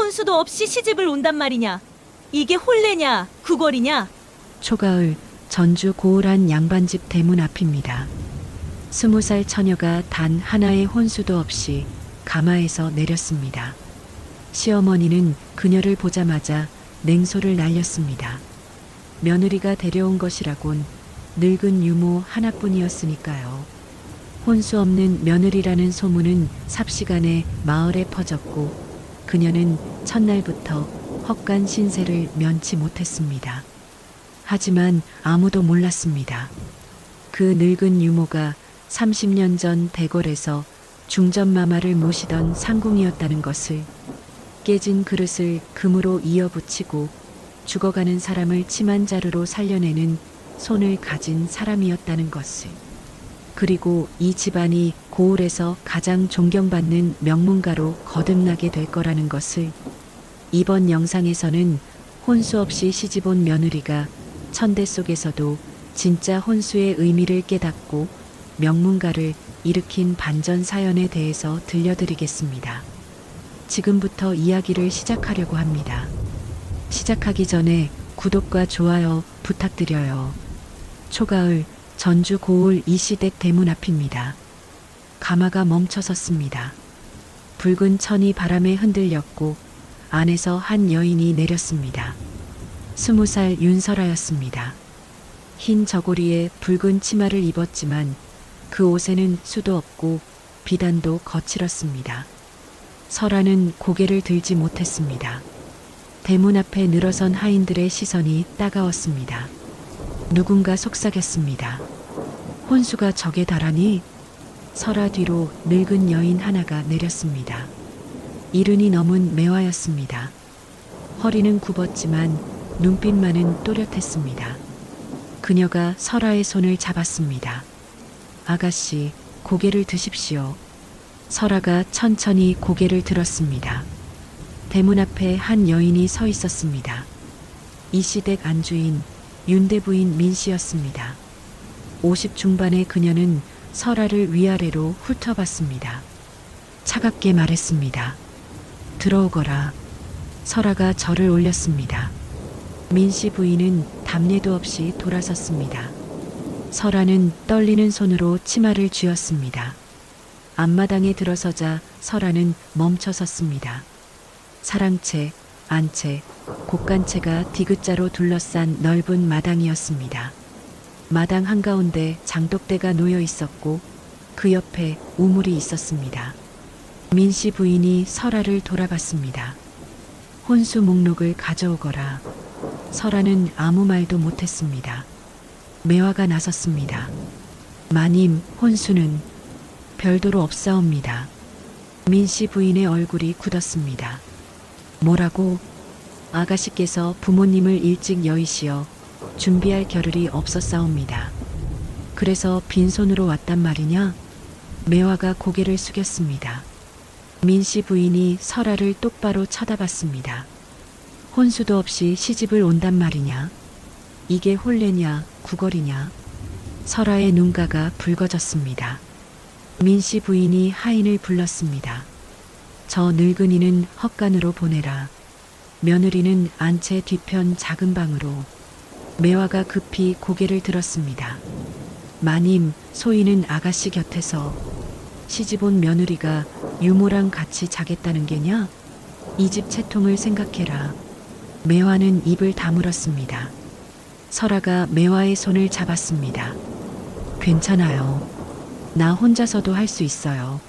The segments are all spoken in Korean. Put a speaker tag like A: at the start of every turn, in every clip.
A: 혼수도 없이 시집을 온단 말이냐? 이게 혼례냐, 구걸이냐?
B: 초가을 전주 고을한 양반집 대문 앞입니다. 20살 처녀가 단 하나의 혼수도 없이 가마에서 내렸습니다. 시어머니는 그녀를 보자마자 냉소를 날렸습니다. 며느리가 데려온 것이라곤 늙은 유모 하나뿐이었으니까요. 혼수 없는 며느리라는 소문은 삽시간에 마을에 퍼졌고 그녀는 첫날부터 헛간 신세를 면치 못했습니다. 하지만 아무도 몰랐습니다. 그 늙은 유모가 30년 전 대궐에서 중전마마를 모시던 상궁이었다는 것을, 깨진 그릇을 금으로 이어붙이고 죽어가는 사람을 치만자루로 살려내는 손을 가진 사람이었다는 것을, 그리고 이 집안이 고을에서 가장 존경받는 명문가로 거듭나게 될 거라는 것을. 이번 영상에서는 혼수 없이 시집온 며느리가 천대 속에서도 진짜 혼수의 의미를 깨닫고 명문가를 일으킨 반전 사연에 대해서 들려드리겠습니다. 지금부터 이야기를 시작하려고 합니다. 시작하기 전에 구독과 좋아요 부탁드려요. 초가을 전주 고을 이시댁 대문 앞입니다. 가마가 멈춰섰습니다. 붉은 천이 바람에 흔들렸고 안에서 한 여인이 내렸습니다. 20살 윤설아였습니다. 흰 저고리에 붉은 치마를 입었지만 그 옷에는 수도 없고 비단도 거칠었습니다. 설아는 고개를 들지 못했습니다. 대문 앞에 늘어선 하인들의 시선이 따가웠습니다. 누군가 속삭였습니다. 혼수가 적에 달하니? 설아 뒤로 늙은 여인 하나가 내렸습니다. 이른이 넘은 매화였습니다. 허리는 굽었지만 눈빛만은 또렷했습니다. 그녀가 설아의 손을 잡았습니다. 아가씨, 고개를 드십시오. 설아가 천천히 고개를 들었습니다. 대문 앞에 한 여인이 서 있었습니다. 이 시댁 안주인 윤대 부인 민씨였습니다. 50 중반의 그녀는 설아를 위아래로 훑어봤습니다. 차갑게 말했습니다. 들어오거라. 설아가 절을 올렸습니다. 민씨 부인은 답례도 없이 돌아섰습니다. 설아는 떨리는 손으로 치마를 쥐었습니다. 앞마당에 들어서자 설아는 멈춰섰습니다. 사랑채, 안채, 곡간채가 디귿자로 둘러싼 넓은 마당이었습니다. 마당 한가운데 장독대가 놓여 있었고 그 옆에 우물이 있었습니다. 민씨 부인이 설아를 돌아봤습니다. 혼수 목록을 가져오거라. 설아는 아무 말도 못했습니다. 매화가 나섰습니다. 마님, 혼수는 별도로 없사옵니다. 민씨 부인의 얼굴이 굳었습니다. 뭐라고? 아가씨께서 부모님을 일찍 여의시어 준비할 겨를이 없었사옵니다. 그래서 빈손으로 왔단 말이냐? 매화가 고개를 숙였습니다. 민씨 부인이 설아를 똑바로 쳐다봤습니다. 혼수도 없이 시집을 온단 말이냐? 이게 혼례냐, 구걸이냐? 설아의 눈가가 붉어졌습니다. 민씨 부인이 하인을 불렀습니다. 저 늙은이는 헛간으로 보내라. 며느리는 안채 뒤편 작은 방으로. 매화가 급히 고개를 들었습니다. 마님, 소인은 아가씨 곁에서 시집온 며느리가 유모랑 같이 자겠다는 게냐? 이 집 채통을 생각해라. 매화는 입을 다물었습니다. 설아가 매화의 손을 잡았습니다. 괜찮아요. 나 혼자서도 할 수 있어요.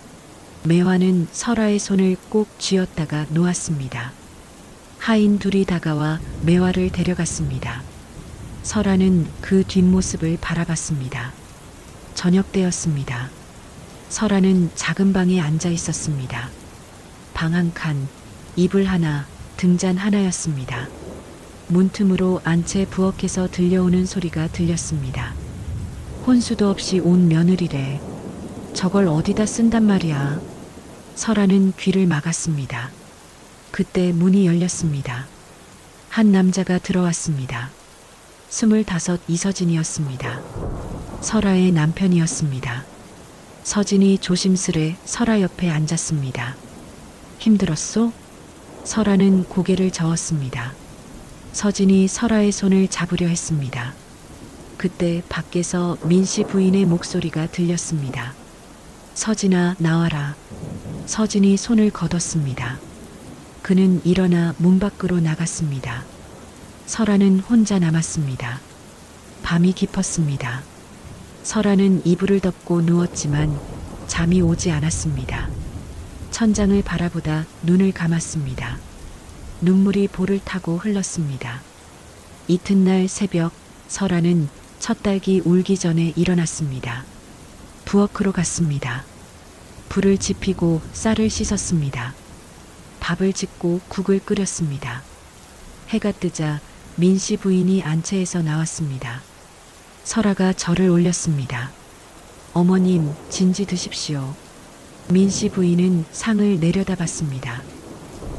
B: 매화는 설아의 손을 꼭 쥐었다가 놓았습니다. 하인 둘이 다가와 매화를 데려갔습니다. 설아는 그 뒷모습을 바라봤습니다. 저녁 때였습니다. 설아는 작은 방에 앉아 있었습니다. 방 한 칸, 이불 하나, 등잔 하나였습니다. 문틈으로 안채 부엌에서 들려오는 소리가 들렸습니다. 혼수도 없이 온 며느리래. 저걸 어디다 쓴단 말이야. 설아는 귀를 막았습니다. 그때 문이 열렸습니다. 한 남자가 들어왔습니다. 25 이서진이었습니다. 설아의 남편이었습니다. 서진이 조심스레 설아 옆에 앉았습니다. 힘들었소? 설아는 고개를 저었습니다. 서진이 설아의 손을 잡으려 했습니다. 그때 밖에서 민씨 부인의 목소리가 들렸습니다. 서진아, 나와라. 서진이 손을 걷었습니다. 그는 일어나 문 밖으로 나갔습니다. 설아는 혼자 남았습니다. 밤이 깊었습니다. 설아는 이불을 덮고 누웠지만 잠이 오지 않았습니다. 천장을 바라보다 눈을 감았습니다. 눈물이 볼을 타고 흘렀습니다. 이튿날 새벽, 설아는 첫 딸기 울기 전에 일어났습니다. 부엌으로 갔습니다. 불을 지피고 쌀을 씻었습니다. 밥을 짓고 국을 끓였습니다. 해가 뜨자 민씨 부인이 안채에서 나왔습니다. 설아가 절을 올렸습니다. 어머님, 진지 드십시오. 민씨 부인은 상을 내려다봤습니다.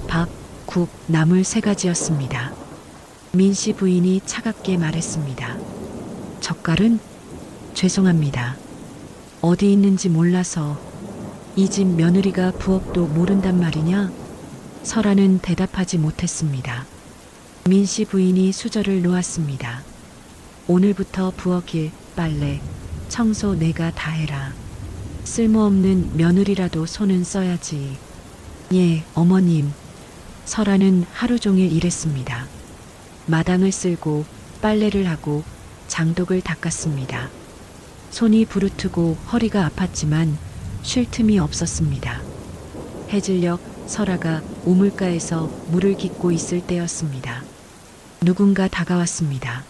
B: 밥, 국, 나물 3가지였습니다. 민씨 부인이 차갑게 말했습니다. 젓갈은? 죄송합니다. 어디 있는지 몰라서. 이 집 며느리가 부엌도 모른단 말이냐? 설아는 대답하지 못했습니다. 민씨 부인이 수저를 놓았습니다. 오늘부터 부엌일, 빨래, 청소 내가 다 해라. 쓸모없는 며느리라도 손은 써야지. 예, 어머님. 설아는 하루 종일 일했습니다. 마당을 쓸고 빨래를 하고 장독을 닦았습니다. 손이 부르트고 허리가 아팠지만 쉴 틈이 없었습니다. 해질녘 설아가 우물가에서 물을 깃고 있을 때였습니다. 누군가 다가왔습니다.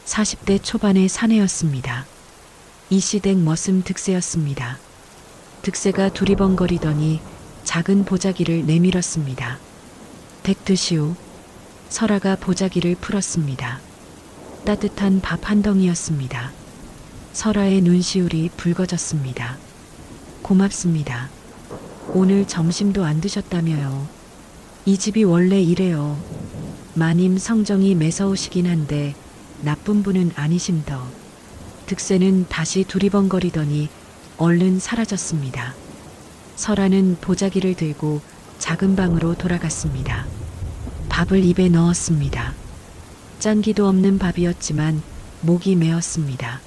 B: 40대 초반의 사내였습니다. 이시댁 머슴 득세였습니다. 득세가 두리번거리더니 작은 보자기를 내밀었습니다. 댁 드시오. 설아가 보자기를 풀었습니다. 따뜻한 밥 한 덩이였습니다. 설아의 눈시울이 붉어졌습니다. 고맙습니다. 오늘 점심도 안 드셨다며요. 이 집이 원래 이래요. 마님 성정이 매서우시긴 한데 나쁜 분은 아니심더. 득세는 다시 두리번거리더니 얼른 사라졌습니다. 설아는 보자기를 들고 작은 방으로 돌아갔습니다. 밥을 입에 넣었습니다. 짠기도 없는 밥이었지만 목이 메었습니다.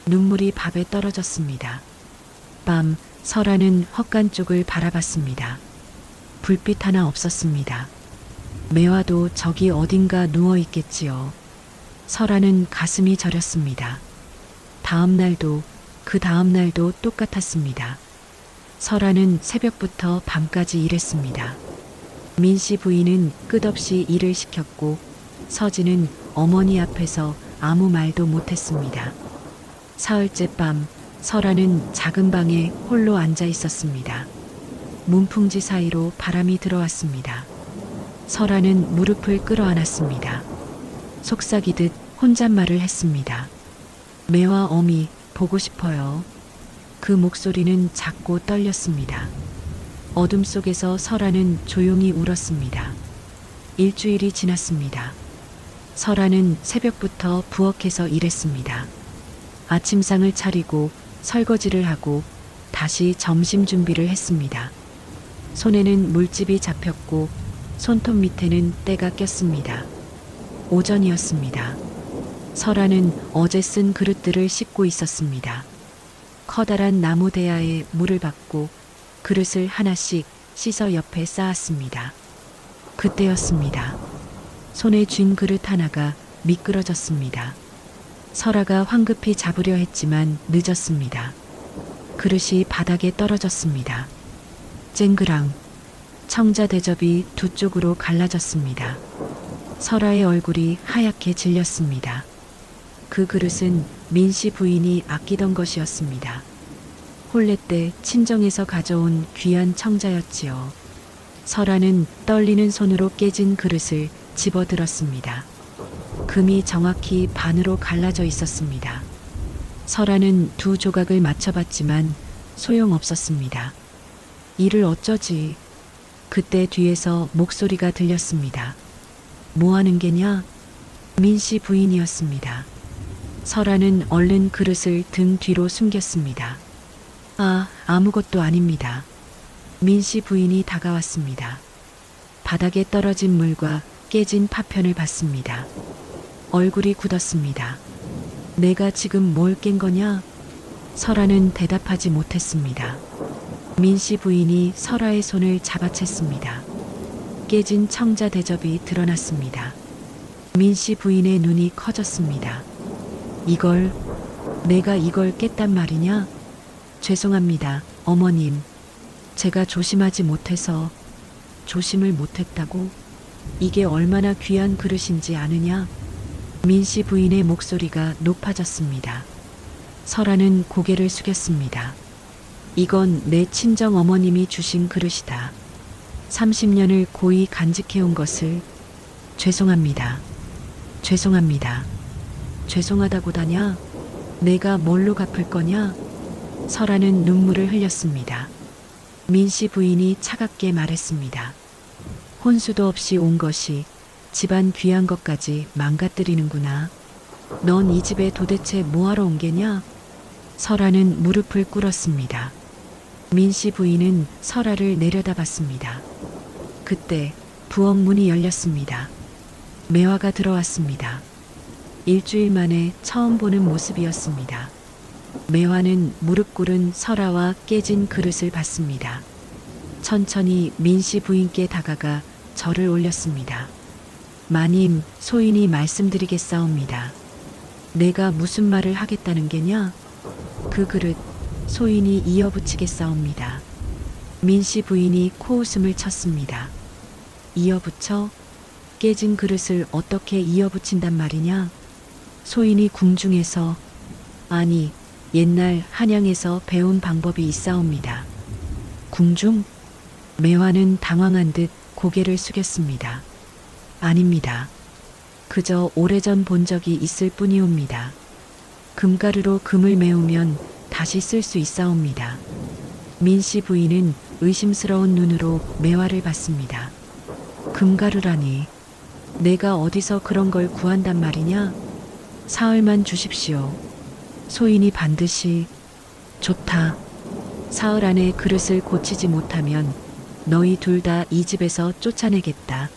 B: 눈물이 밥에 떨어졌습니다. 밤, 설아는 헛간 쪽을 바라봤습니다. 불빛 하나 없었습니다. 매화도 저기 어딘가 누워 있겠지요. 설아는 가슴이 저렸습니다. 다음 날도 그 다음 날도 똑같았습니다. 설아는 새벽부터 밤까지 일했습니다. 민씨 부인은 끝없이 일을 시켰고 서진은 어머니 앞에서 아무 말도 못했습니다. 사흘째 밤, 설아는 작은 방에 홀로 앉아 있었습니다. 문풍지 사이로 바람이 들어왔습니다. 설아는 무릎을 끌어안았습니다. 속삭이듯 혼잣말을 했습니다. 매화 어미, 보고 싶어요. 그 목소리는 작고 떨렸습니다. 어둠 속에서 설아는 조용히 울었습니다. 일주일이 지났습니다. 설아는 새벽부터 부엌에서 일했습니다. 아침상을 차리고 설거지를 하고 다시 점심 준비를 했습니다. 손에는 물집이 잡혔고 손톱 밑에는 때가 꼈습니다. 오전이었습니다. 설아는 어제 쓴 그릇들을 씻고 있었습니다. 커다란 나무 대야에 물을 받고 그릇을 하나씩 씻어 옆에 쌓았습니다. 그때였습니다. 손에 쥔 그릇 하나가 미끄러졌습니다. 설아가 황급히 잡으려 했지만 늦었습니다. 그릇이 바닥에 떨어졌습니다. 쨍그랑 청자 대접이 두 쪽으로 갈라졌습니다. 설아의 얼굴이 하얗게 질렸습니다. 그 그릇은 민씨 부인이 아끼던 것이었습니다. 혼례 때 친정에서 가져온 귀한 청자였지요. 설아는 떨리는 손으로 깨진 그릇을 집어들었습니다. 금이 정확히 반으로 갈라져 있었습니다. 설아는 두 조각을 맞춰봤지만 소용없었습니다. 이를 어쩌지? 그때 뒤에서 목소리가 들렸습니다. 뭐 하는 게냐? 민씨 부인이었습니다. 설아는 얼른 그릇을 등 뒤로 숨겼습니다. 아무것도 아닙니다. 민씨 부인이 다가왔습니다. 바닥에 떨어진 물과 깨진 파편을 봤습니다. 얼굴이 굳었습니다. 내가 지금 뭘 깬 거냐? 설아는 대답하지 못했습니다. 민씨 부인이 설아의 손을 잡아챘습니다. 깨진 청자 대접이 드러났습니다. 민씨 부인의 눈이 커졌습니다. 내가 이걸 깼단 말이냐? 죄송합니다, 어머님. 제가 조심하지 못해서. 조심을 못했다고? 이게 얼마나 귀한 그릇인지 아느냐? 민씨 부인의 목소리가 높아졌습니다. 설아는 고개를 숙였습니다. 이건 내 친정 어머님이 주신 그릇이다. 30년을 고이 간직해온 것을. 죄송합니다. 죄송합니다. 죄송하다고다냐? 내가 뭘로 갚을 거냐? 설아는 눈물을 흘렸습니다. 민씨 부인이 차갑게 말했습니다. 혼수도 없이 온 것이 집안 귀한 것까지 망가뜨리는구나. 넌 이 집에 도대체 뭐하러 온 게냐? 설아는 무릎을 꿇었습니다. 민씨 부인은 설아를 내려다봤습니다. 그때 부엌 문이 열렸습니다. 매화가 들어왔습니다. 일주일 만에 처음 보는 모습이었습니다. 매화는 무릎 꿇은 설아와 깨진 그릇을 봤습니다. 천천히 민씨 부인께 다가가 절을 올렸습니다. 마님, 소인이 말씀드리겠사옵니다. 내가 무슨 말을 하겠다는 게냐? 그 그릇 소인이 이어붙이겠사옵니다. 민씨 부인이 코웃음을 쳤습니다. 이어붙여? 깨진 그릇을 어떻게 이어붙인단 말이냐? 소인이 궁중에서, 아니, 옛날 한양에서 배운 방법이 있사옵니다. 궁중? 매화는 당황한 듯 고개를 숙였습니다. 아닙니다. 그저 오래전 본 적이 있을 뿐이옵니다. 금가루로 금을 메우면 다시 쓸 수 있사옵니다. 민씨 부인은 의심스러운 눈으로 매화를 봤습니다. 금가루라니, 내가 어디서 그런 걸 구한단 말이냐? 사흘만 주십시오. 소인이 반드시. 좋다. 사흘 안에 그릇을 고치지 못하면 너희 둘 다 이 집에서 쫓아내겠다.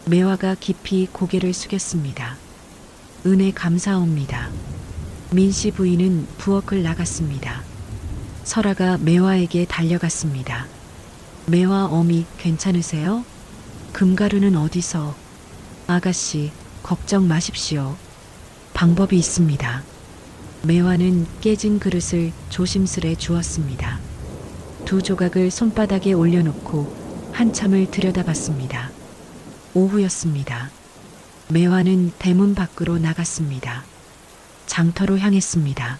B: 매화가 깊이 고개를 숙였습니다. 은혜 감사옵니다. 민씨 부인은 부엌을 나갔습니다. 설아가 매화에게 달려갔습니다. 매화 어미 괜찮으세요? 금가루는 어디서? 아가씨, 걱정 마십시오. 방법이 있습니다. 매화는 깨진 그릇을 조심스레 주었습니다. 두 조각을 손바닥에 올려놓고 한참을 들여다봤습니다. 오후였습니다. 매화는 대문 밖으로 나갔습니다. 장터로 향했습니다.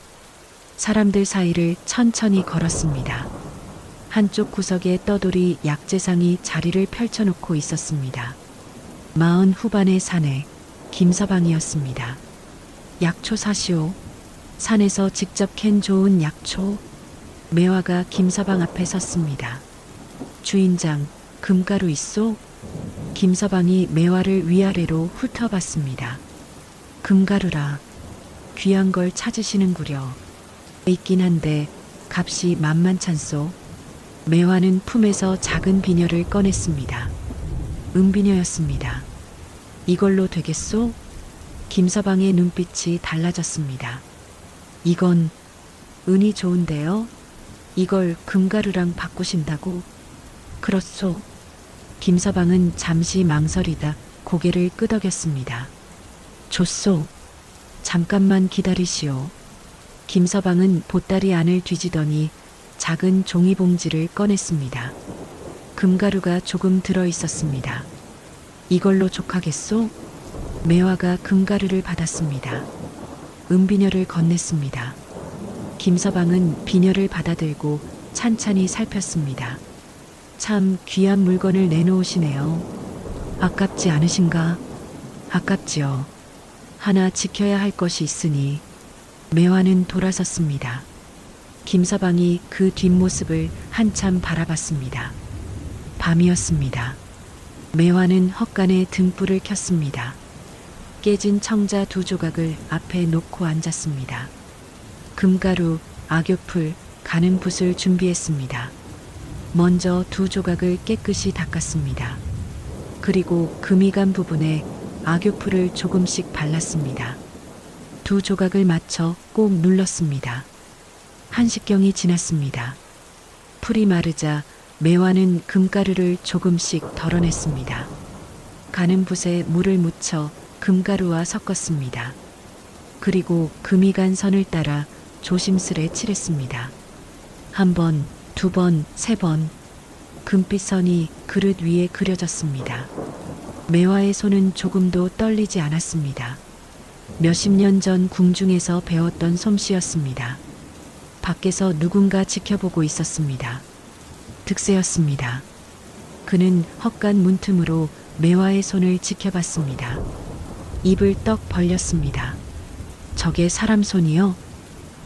B: 사람들 사이를 천천히 걸었습니다. 한쪽 구석에 떠돌이 약재상이 자리를 펼쳐놓고 있었습니다. 40 후반의 사내, 김서방이었습니다. 약초 사시오. 산에서 직접 캔 좋은 약초. 매화가 김서방 앞에 섰습니다. 주인장, 금가루 있소? 김서방이 매화를 위아래로 훑어봤습니다. 금가루라. 귀한 걸 찾으시는구려. 있긴 한데 값이 만만찮소. 매화는 품에서 작은 비녀를 꺼냈습니다. 은비녀였습니다. 이걸로 되겠소? 김서방의 눈빛이 달라졌습니다. 이건 은이 좋은데요? 이걸 금가루랑 바꾸신다고? 그렇소. 김서방은 잠시 망설이다 고개를 끄덕였습니다. 좋소. 잠깐만 기다리시오. 김서방은 보따리 안을 뒤지더니 작은 종이봉지를 꺼냈습니다. 금가루가 조금 들어 있었습니다. 이걸로 족하겠소? 매화가 금가루를 받았습니다. 은비녀를 건넸습니다. 김서방은 비녀를 받아들고 찬찬히 살폈습니다. 참 귀한 물건을 내놓으시네요. 아깝지 않으신가? 아깝지요. 하나 지켜야 할 것이 있으니. 매화는 돌아섰습니다. 김서방이 그 뒷모습을 한참 바라봤습니다. 밤이었습니다. 매화는 헛간에 등불을 켰습니다. 깨진 청자 두 조각을 앞에 놓고 앉았습니다. 금가루, 악효풀, 가는 붓을 준비했습니다. 먼저 두 조각을 깨끗이 닦았습니다. 그리고 금이 간 부분에 악유풀을 조금씩 발랐습니다. 두 조각을 맞춰 꼭 눌렀습니다. 한식경이 지났습니다. 풀이 마르자 매화는 금가루를 조금씩 덜어냈습니다. 가는 붓에 물을 묻혀 금가루와 섞었습니다. 그리고 금이 간 선을 따라 조심스레 칠했습니다. 한 번, 두 번, 세 번. 금빛 선이 그릇 위에 그려졌습니다. 매화의 손은 조금도 떨리지 않았습니다. 몇십 년 전 궁중에서 배웠던 솜씨였습니다. 밖에서 누군가 지켜보고 있었습니다. 득세였습니다. 그는 헛간 문틈으로 매화의 손을 지켜봤습니다. 입을 떡 벌렸습니다. 저게 사람 손이요?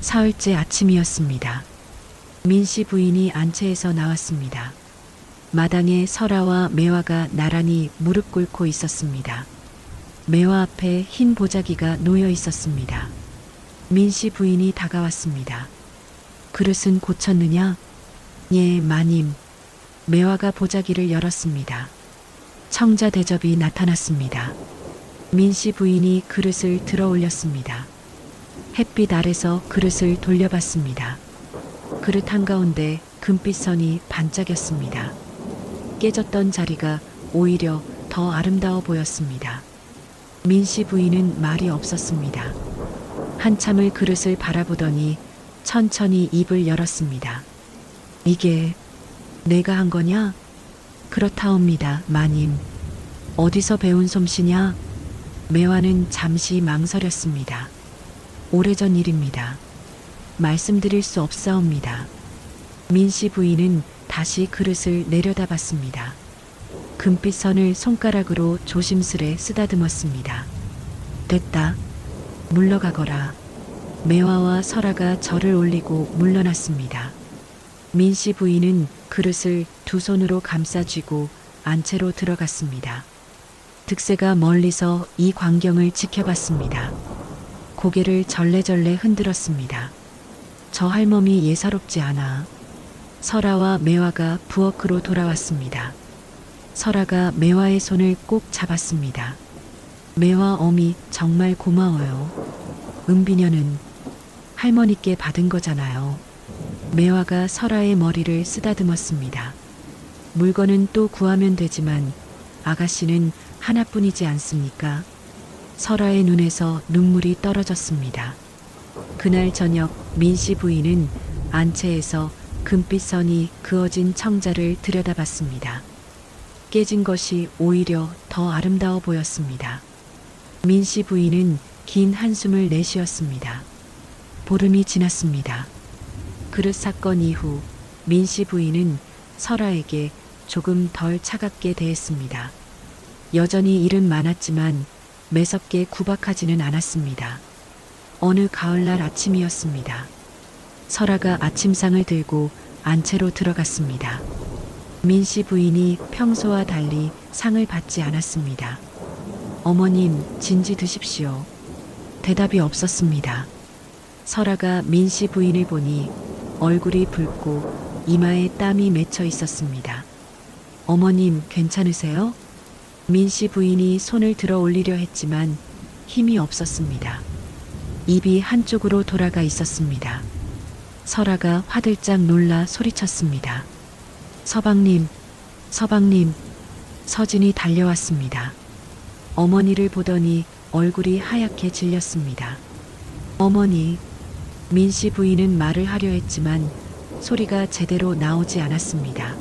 B: 사흘째 아침이었습니다. 민씨 부인이 안채에서 나왔습니다. 마당에 설아와 매화가 나란히 무릎 꿇고 있었습니다. 매화 앞에 흰 보자기가 놓여 있었습니다. 민씨 부인이 다가왔습니다. 그릇은 고쳤느냐? 예, 마님. 매화가 보자기를 열었습니다. 청자 대접이 나타났습니다. 민씨 부인이 그릇을 들어 올렸습니다. 햇빛 아래서 그릇을 돌려봤습니다. 그릇 한가운데 금빛 선이 반짝였습니다. 깨졌던 자리가 오히려 더 아름다워 보였습니다. 민씨 부인은 말이 없었습니다. 한참을 그릇을 바라보더니 천천히 입을 열었습니다. 이게 내가 한 거냐? 그렇다옵니다, 마님. 어디서 배운 솜씨냐? 매화는 잠시 망설였습니다. 오래전 일입니다. 말씀드릴 수 없사옵니다. 민씨 부인은 다시 그릇을 내려다봤습니다. 금빛 선을 손가락으로 조심스레 쓰다듬었습니다. 됐다. 물러가거라. 매화와 설아가 절을 올리고 물러났습니다. 민씨 부인은 그릇을 두 손으로 감싸 쥐고 안채로 들어갔습니다. 득세가 멀리서 이 광경을 지켜봤습니다. 고개를 절레절레 흔들었습니다. 저 할멈이 예사롭지 않아. 설아와 매화가 부엌으로 돌아왔습니다. 설아가 매화의 손을 꼭 잡았습니다. 매화 어미 정말 고마워요. 은비녀는 할머니께 받은 거잖아요. 매화가 설아의 머리를 쓰다듬었습니다. 물건은 또 구하면 되지만 아가씨는 하나뿐이지 않습니까? 설아의 눈에서 눈물이 떨어졌습니다. 그날 저녁 민씨 부인은 안채에서 금빛 선이 그어진 청자를 들여다봤습니다. 깨진 것이 오히려 더 아름다워 보였습니다. 민씨 부인은 긴 한숨을 내쉬었습니다. 보름이 지났습니다. 그릇 사건 이후 민씨 부인은 설아에게 조금 덜 차갑게 대했습니다. 여전히 일은 많았지만 매섭게 구박하지는 않았습니다. 어느 가을날 아침이었습니다. 설아가 아침상을 들고 안채로 들어갔습니다. 민씨 부인이 평소와 달리 상을 받지 않았습니다. 어머님, 진지 드십시오. 대답이 없었습니다. 설아가 민씨 부인을 보니 얼굴이 붉고 이마에 땀이 맺혀 있었습니다. 어머님, 괜찮으세요? 민씨 부인이 손을 들어 올리려 했지만 힘이 없었습니다. 입이 한쪽으로 돌아가 있었습니다. 설아가 화들짝 놀라 소리쳤습니다. 서방님, 서방님. 서진이 달려왔습니다. 어머니를 보더니 얼굴이 하얗게 질렸습니다. 어머니. 민씨 부인은 말을 하려 했지만 소리가 제대로 나오지 않았습니다.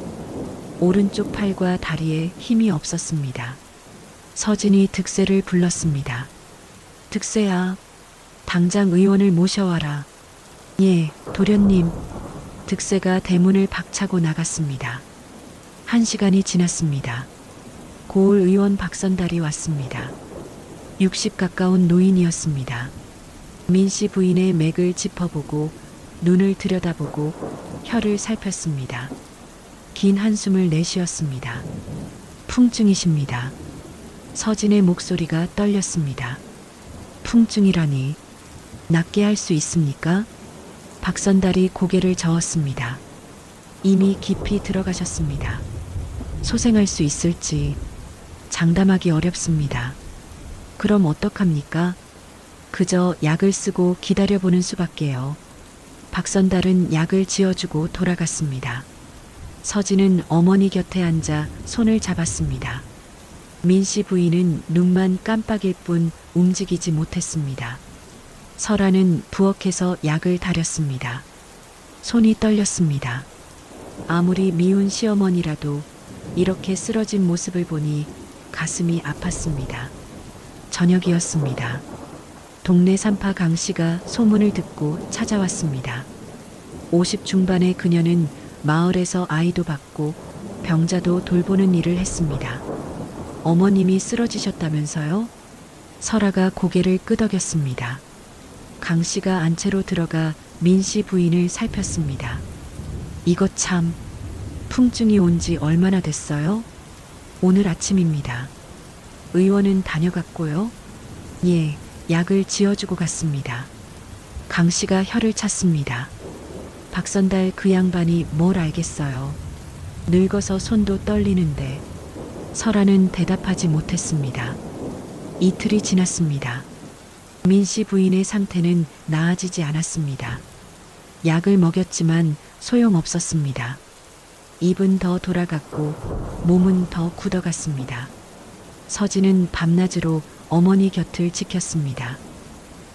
B: 오른쪽 팔과 다리에 힘이 없었습니다. 서진이 득세를 불렀습니다. 득세야, 당장 의원을 모셔와라. 예, 도련님. 득세가 대문을 박차고 나갔습니다. 1시간이 지났습니다. 고을 의원 박선달이 왔습니다. 60 가까운 노인이었습니다. 민씨 부인의 맥을 짚어보고 눈을 들여다보고 혀를 살폈습니다. 긴 한숨을 내쉬었습니다. 풍증이십니다. 서진의 목소리가 떨렸습니다. 풍증이라니 낫게 할 수 있습니까? 박선달이 고개를 저었습니다. 이미 깊이 들어가셨습니다. 소생할 수 있을지 장담하기 어렵습니다. 그럼 어떡합니까? 그저 약을 쓰고 기다려보는 수밖에요. 박선달은 약을 지어주고 돌아갔습니다. 서진은 어머니 곁에 앉아 손을 잡았습니다. 민씨 부인은 눈만 깜빡일 뿐 움직이지 못했습니다. 설아는 부엌에서 약을 다렸습니다. 손이 떨렸습니다. 아무리 미운 시어머니라도 이렇게 쓰러진 모습을 보니 가슴이 아팠습니다. 저녁이었습니다. 동네 산파 강 씨가 소문을 듣고 찾아왔습니다. 50 중반의 그녀는 마을에서 아이도 받고 병자도 돌보는 일을 했습니다. 어머님이 쓰러지셨다면서요? 설아가 고개를 끄덕였습니다. 강 씨가 안채로 들어가 민 씨 부인을 살폈습니다. 이것 참, 풍증이 온 지 얼마나 됐어요? 오늘 아침입니다. 의원은 다녀갔고요. 예, 약을 지어주고 갔습니다. 강 씨가 혀를 찼습니다. 박선달 그 양반이 뭘 알겠어요. 늙어서 손도 떨리는데. 설아는 대답하지 못했습니다. 이틀이 지났습니다. 민 씨 부인의 상태는 나아지지 않았습니다. 약을 먹였지만 소용없었습니다. 입은 더 돌아갔고 몸은 더 굳어갔습니다. 서진은 밤낮으로 어머니 곁을 지켰습니다.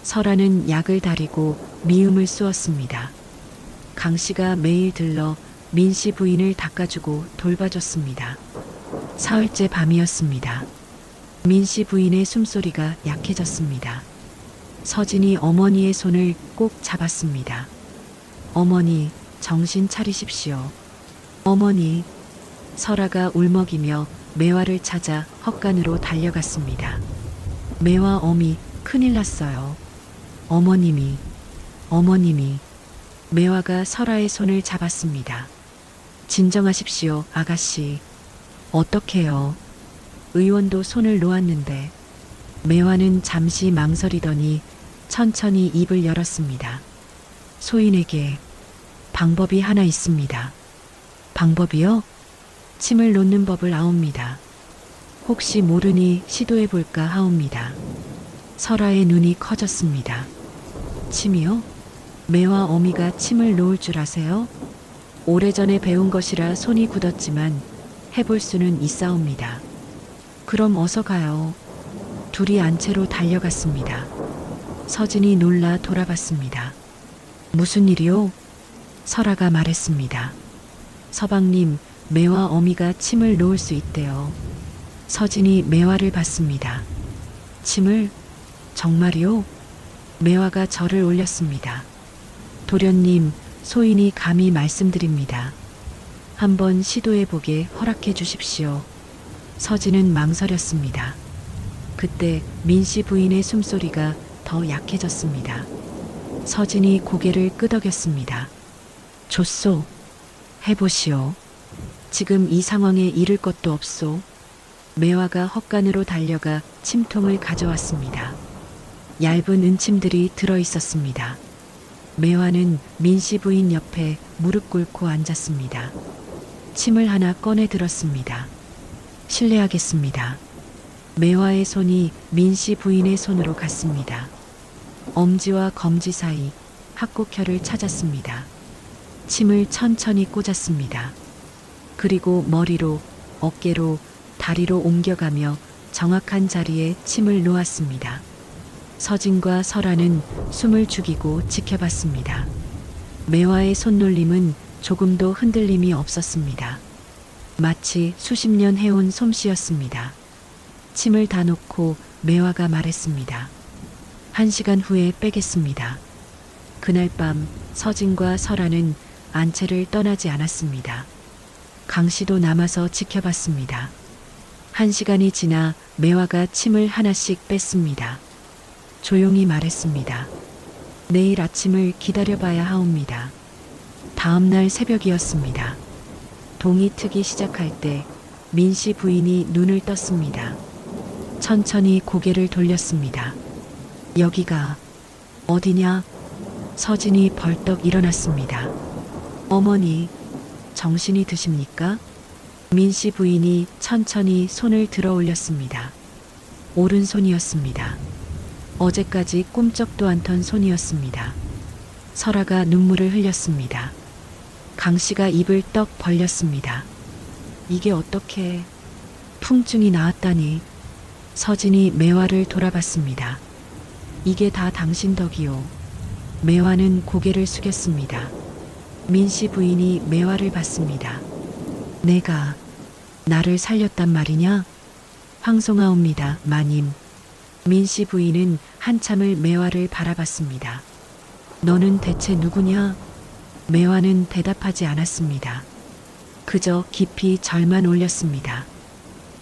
B: 설아는 약을 다리고 미움을 쑤었습니다. 강 씨가 매일 들러 민 씨 부인을 닦아주고 돌봐줬습니다. 사흘째 밤이었습니다. 민 씨 부인의 숨소리가 약해졌습니다. 서진이 어머니의 손을 꼭 잡았습니다. 어머니, 정신 차리십시오. 어머니. 설아가 울먹이며 매화를 찾아 헛간으로 달려갔습니다. 매화 어미, 큰일 났어요. 어머님이. 매화가 설아의 손을 잡았습니다. 진정하십시오, 아가씨. 어떡해요. 의원도 손을 놓았는데. 매화는 잠시 망설이더니 천천히 입을 열었습니다. 소인에게 방법이 하나 있습니다. 방법이요? 침을 놓는 법을 아옵니다. 혹시 모르니 시도해 볼까 하옵니다. 설아의 눈이 커졌습니다. 침이요? 매화 어미가 침을 놓을 줄 아세요? 오래전에 배운 것이라 손이 굳었지만 해볼 수는 있사옵니다. 그럼 어서 가요. 둘이 안채로 달려갔습니다. 서진이 놀라 돌아봤습니다. 무슨 일이요? 설아가 말했습니다. 서방님, 매화 어미가 침을 놓을 수 있대요. 서진이 매화를 봤습니다. 침을? 정말이요? 매화가 절을 올렸습니다. 도련님, 소인이 감히 말씀드립니다. 한번 시도해보게 허락해 주십시오. 서진은 망설였습니다. 그때 민씨 부인의 숨소리가 더 약해졌습니다. 서진이 고개를 끄덕였습니다. 좋소. 해보시오. 지금 이 상황에 잃을 것도 없소. 매화가 헛간으로 달려가 침통을 가져왔습니다. 얇은 은침들이 들어 있었습니다. 매화는 민씨 부인 옆에 무릎 꿇고 앉았습니다. 침을 하나 꺼내 들었습니다. 실례하겠습니다. 매화의 손이 민씨 부인의 손으로 갔습니다. 엄지와 검지 사이 합곡혈을 찾았습니다. 침을 천천히 꽂았습니다. 그리고 머리로, 어깨로, 다리로 옮겨가며 정확한 자리에 침을 놓았습니다. 서진과 설아는 숨을 죽이고 지켜봤습니다. 매화의 손놀림은 조금도 흔들림이 없었습니다. 마치 수십 년 해온 솜씨였습니다. 침을 다 놓고 매화가 말했습니다. 1시간 후에 빼겠습니다. 그날 밤 서진과 설아는 안채를 떠나지 않았습니다. 강 씨도 남아서 지켜봤습니다. 1시간이 지나 매화가 침을 하나씩 뺐습니다. 조용히 말했습니다. 내일 아침을 기다려봐야 하옵니다. 다음 날 새벽이었습니다. 동이 트기 시작할 때 민씨 부인이 눈을 떴습니다. 천천히 고개를 돌렸습니다. 여기가 어디냐? 서진이 벌떡 일어났습니다. 어머니, 정신이 드십니까? 민씨 부인이 천천히 손을 들어 올렸습니다. 오른손이었습니다. 어제까지 꿈쩍도 않던 손이었습니다. 설아가 눈물을 흘렸습니다. 강씨가 입을 떡 벌렸습니다. 이게 어떻게 풍증이 나왔다니. 서진이 매화를 돌아봤습니다. 이게 다 당신 덕이요. 매화는 고개를 숙였습니다. 민씨 부인이 매화를 봤습니다. 내가 나를 살렸단 말이냐? 황송하옵니다, 마님. 민씨 부인은 한참을 매화를 바라봤습니다. 너는 대체 누구냐? 매화는 대답하지 않았습니다. 그저 깊이 절만 올렸습니다.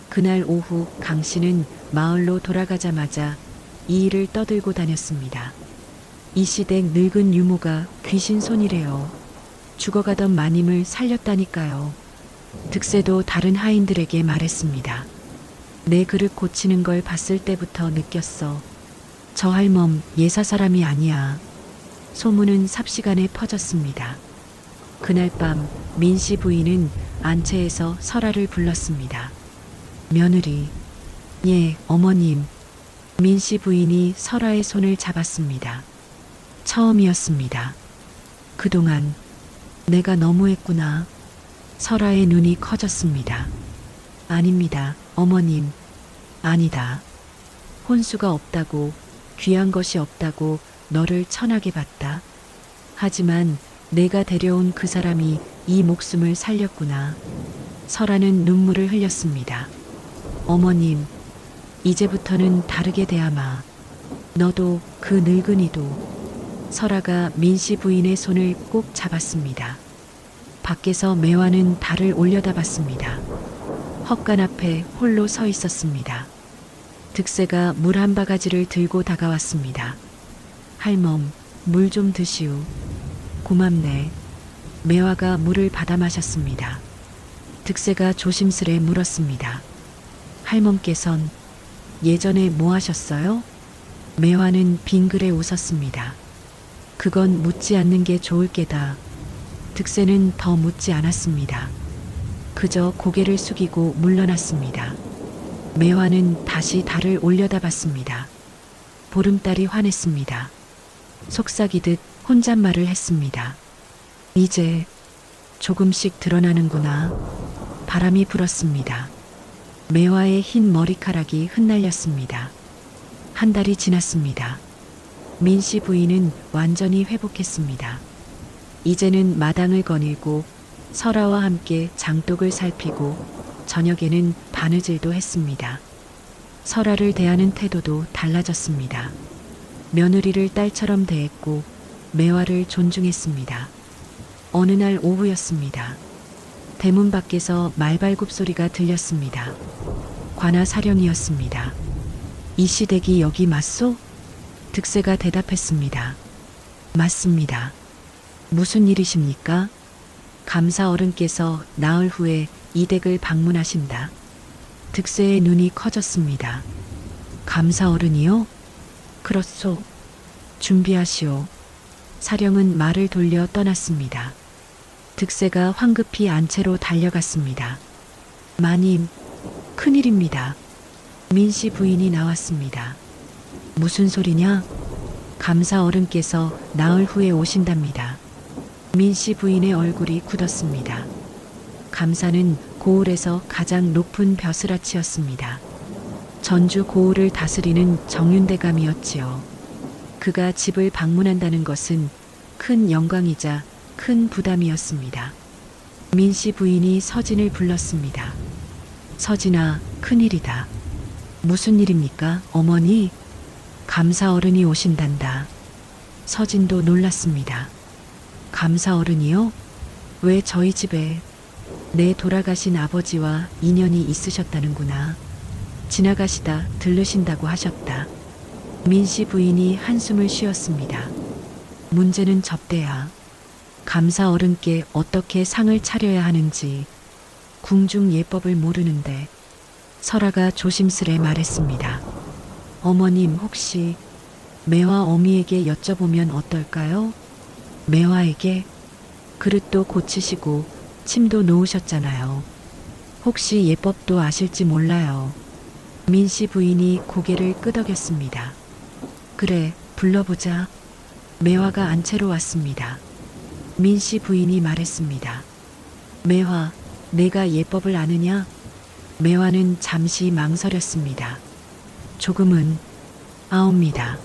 B: 그날 오후 강씨는 마을로 돌아가자마자 이 일을 떠들고 다녔습니다. 이 시댁 늙은 유모가 귀신 손이래요. 죽어가던 마님을 살렸다니까요. 득세도 다른 하인들에게 말했습니다. 내 그릇 고치는 걸 봤을 때부터 느꼈어. 저 할멈 예사 사람이 아니야. 소문은 삽시간에 퍼졌습니다. 그날 밤 민씨 부인은 안채에서 설아를 불렀습니다. 며느리. 예, 어머님. 민씨 부인이 설아의 손을 잡았습니다. 처음이었습니다. 그동안 내가 너무했구나. 설아의 눈이 커졌습니다. 아닙니다, 어머님. 아니다. 혼수가 없다고, 귀한 것이 없다고 너를 천하게 봤다. 하지만 내가 데려온 그 사람이 이 목숨을 살렸구나. 설아는 눈물을 흘렸습니다. 어머님, 이제부터는 다르게 대하마. 너도 그 늙은이도. 설아가 민씨 부인의 손을 꼭 잡았습니다. 밖에서 매화는 달을 올려다봤습니다. 헛간 앞에 홀로 서 있었습니다. 득세가 물 한 바가지를 들고 다가왔습니다. 할멈, 물 좀 드시오. 고맙네. 매화가 물을 받아 마셨습니다. 득세가 조심스레 물었습니다. 할멈께선 예전에 뭐 하셨어요? 매화는 빙그레 웃었습니다. 그건 묻지 않는 게 좋을 게다. 득세는 더 묻지 않았습니다. 그저 고개를 숙이고 물러났습니다. 매화는 다시 달을 올려다봤습니다. 보름달이 환했습니다. 속삭이듯 혼잣말을 했습니다. 이제 조금씩 드러나는구나. 바람이 불었습니다. 매화의 흰 머리카락이 흩날렸습니다. 한 달이 지났습니다. 민씨 부인은 완전히 회복했습니다. 이제는 마당을 거닐고 설아와 함께 장독을 살피고 저녁에는 바느질도 했습니다. 설아를 대하는 태도도 달라졌습니다. 며느리를 딸처럼 대했고 매화를 존중했습니다. 어느 날 오후였습니다. 대문 밖에서 말발굽 소리가 들렸습니다. 관아 사령이었습니다. 이 시댁이 여기 맞소? 득세가 대답했습니다. 맞습니다. 무슨 일이십니까? 감사 어른께서 나흘 후에 이 댁을 방문하신다. 득세의 눈이 커졌습니다. 감사 어른이요? 그렇소. 준비하시오. 사령은 말을 돌려 떠났습니다. 득세가 황급히 안채로 달려갔습니다. 마님, 큰일입니다. 민씨 부인이 나왔습니다. 무슨 소리냐? 감사 어른께서 나흘 후에 오신답니다. 민씨 부인의 얼굴이 굳었습니다. 감사는 고을에서 가장 높은 벼슬아치였습니다. 전주 고을을 다스리는 정윤대감이었지요. 그가 집을 방문한다는 것은 큰 영광이자 큰 부담이었습니다. 민씨 부인이 서진을 불렀습니다. 서진아, 큰일이다. 무슨 일입니까, 어머니? 감사 어른이 오신단다. 서진도 놀랐습니다. 감사 어른이요? 왜 저희 집에? 내 돌아가신 아버지와 인연이 있으셨다는구나. 지나가시다 들르신다고 하셨다. 민씨 부인이 한숨을 쉬었습니다. 문제는 접대야. 감사 어른께 어떻게 상을 차려야 하는지 궁중 예법을 모르는데. 설아가 조심스레 말했습니다. 어머님, 혹시 매화 어미에게 여쭤보면 어떨까요? 매화에게? 그릇도 고치시고 침도 놓으셨잖아요. 혹시 예법도 아실지 몰라요. 민 씨 부인이 고개를 끄덕였습니다. 그래, 불러보자. 매화가 안채로 왔습니다. 민 씨 부인이 말했습니다. 매화, 내가 예법을 아느냐? 매화는 잠시 망설였습니다. 조금은 아옵니다.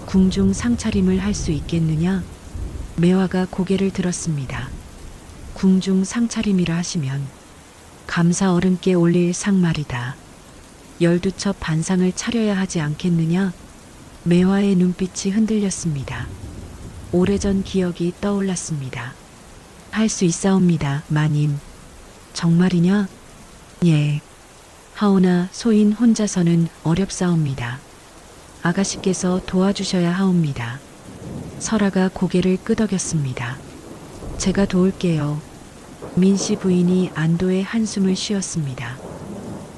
B: 궁중 상차림을 할 수 있겠느냐? 매화가 고개를 들었습니다. 궁중 상차림이라 하시면 감사 어른께 올릴 상 말이다. 12첩 반상을 차려야 하지 않겠느냐? 매화의 눈빛이 흔들렸습니다. 오래전 기억이 떠올랐습니다. 할 수 있사옵니다, 마님. 정말이냐? 예. 하오나 소인 혼자서는 어렵사옵니다. 아가씨께서 도와주셔야 하옵니다. 설아가 고개를 끄덕였습니다. 제가 도울게요. 민씨 부인이 안도의 한숨을 쉬었습니다.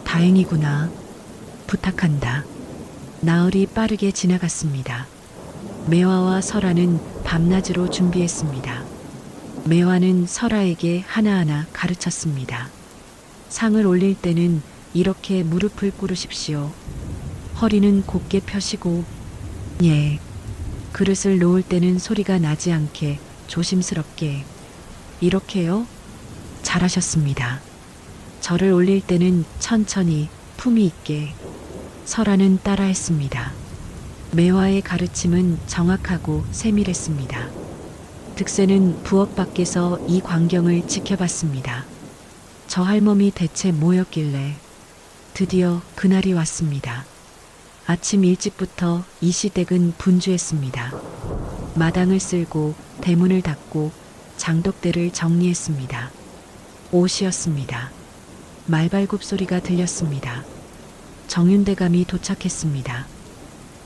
B: 다행이구나. 부탁한다. 나흘이 빠르게 지나갔습니다. 매화와 설아는 밤낮으로 준비했습니다. 매화는 설아에게 하나하나 가르쳤습니다. 상을 올릴 때는 이렇게 무릎을 꿇으십시오. 허리는 곧게 펴시고, 예. 그릇을 놓을 때는 소리가 나지 않게 조심스럽게. 이렇게요? 잘하셨습니다. 절을 올릴 때는 천천히 품위 있게. 설아는 따라했습니다. 매화의 가르침은 정확하고 세밀했습니다. 득세는 부엌 밖에서 이 광경을 지켜봤습니다. 저 할멈이 대체 뭐였길래. 드디어 그날이 왔습니다. 아침 일찍부터 이 시댁은 분주했습니다. 마당을 쓸고 대문을 닫고 장독대를 정리했습니다. 오시었습니다. 말발굽 소리가 들렸습니다. 정윤대감이 도착했습니다.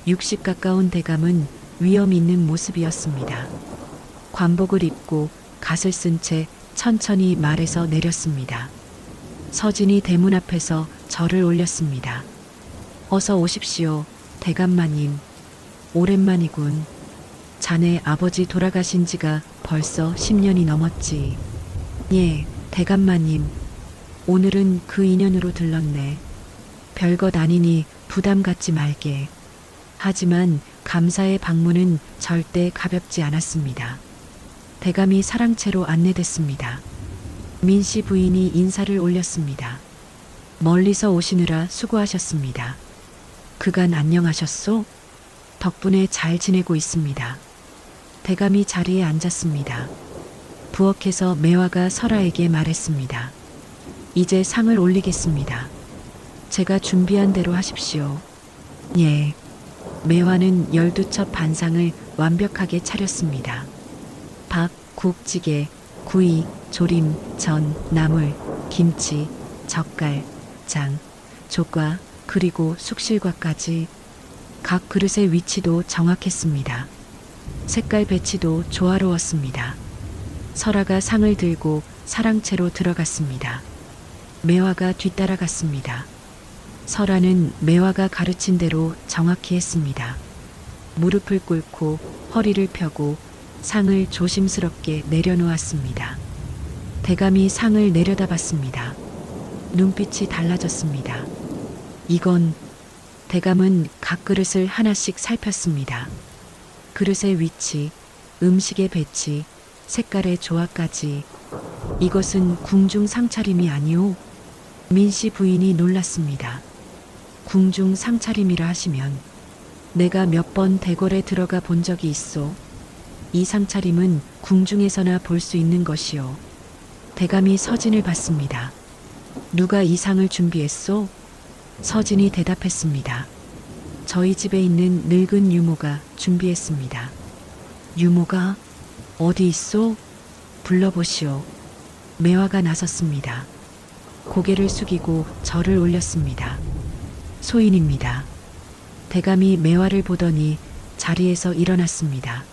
B: 60 가까운 대감은 위엄 있는 모습이었습니다. 관복을 입고 갓을 쓴 채 천천히 말에서 내렸습니다. 서진이 대문 앞에서 절을 올렸습니다. 어서 오십시오, 대감마님. 오랜만이군. 자네 아버지 돌아가신 지가 벌써 10년이 넘었지. 예, 대감마님. 오늘은 그 인연으로 들렀네. 별것 아니니 부담 갖지 말게. 하지만 감사의 방문은 절대 가볍지 않았습니다. 대감이 사랑채로 안내됐습니다. 민씨 부인이 인사를 올렸습니다. 멀리서 오시느라 수고하셨습니다. 그간 안녕하셨소? 덕분에 잘 지내고 있습니다. 대감이 자리에 앉았습니다. 부엌에서 매화가 설아에게 말했습니다. 이제 상을 올리겠습니다. 제가 준비한 대로 하십시오. 예. 매화는 12첩 반상을 완벽하게 차렸습니다. 밥, 국, 찌개, 구이, 조림, 전, 나물, 김치, 젓갈, 장, 족과, 그리고 숙실과까지. 각 그릇의 위치도 정확했습니다. 색깔 배치도 조화로웠습니다. 설아가 상을 들고 사랑채로 들어갔습니다. 매화가 뒤따라갔습니다. 설아는 매화가 가르친 대로 정확히 했습니다. 무릎을 꿇고 허리를 펴고 상을 조심스럽게 내려놓았습니다. 대감이 상을 내려다봤습니다. 눈빛이 달라졌습니다. 이건. 대감은 각 그릇을 하나씩 살폈습니다. 그릇의 위치, 음식의 배치, 색깔의 조화까지. 이것은 궁중 상차림이 아니오. 민씨 부인이 놀랐습니다. 궁중 상차림이라 하시면 내가 몇 번 대궐에 들어가 본 적이 있소. 이 상차림은 궁중에서나 볼 수 있는 것이오. 대감이 서진을 봤습니다. 누가 이 상을 준비했소? 서진이 대답했습니다. 저희 집에 있는 늙은 유모가 준비했습니다. 유모가 어디 있소? 불러보시오. 매화가 나섰습니다. 고개를 숙이고 절을 올렸습니다. 소인입니다. 대감이 매화를 보더니 자리에서 일어났습니다.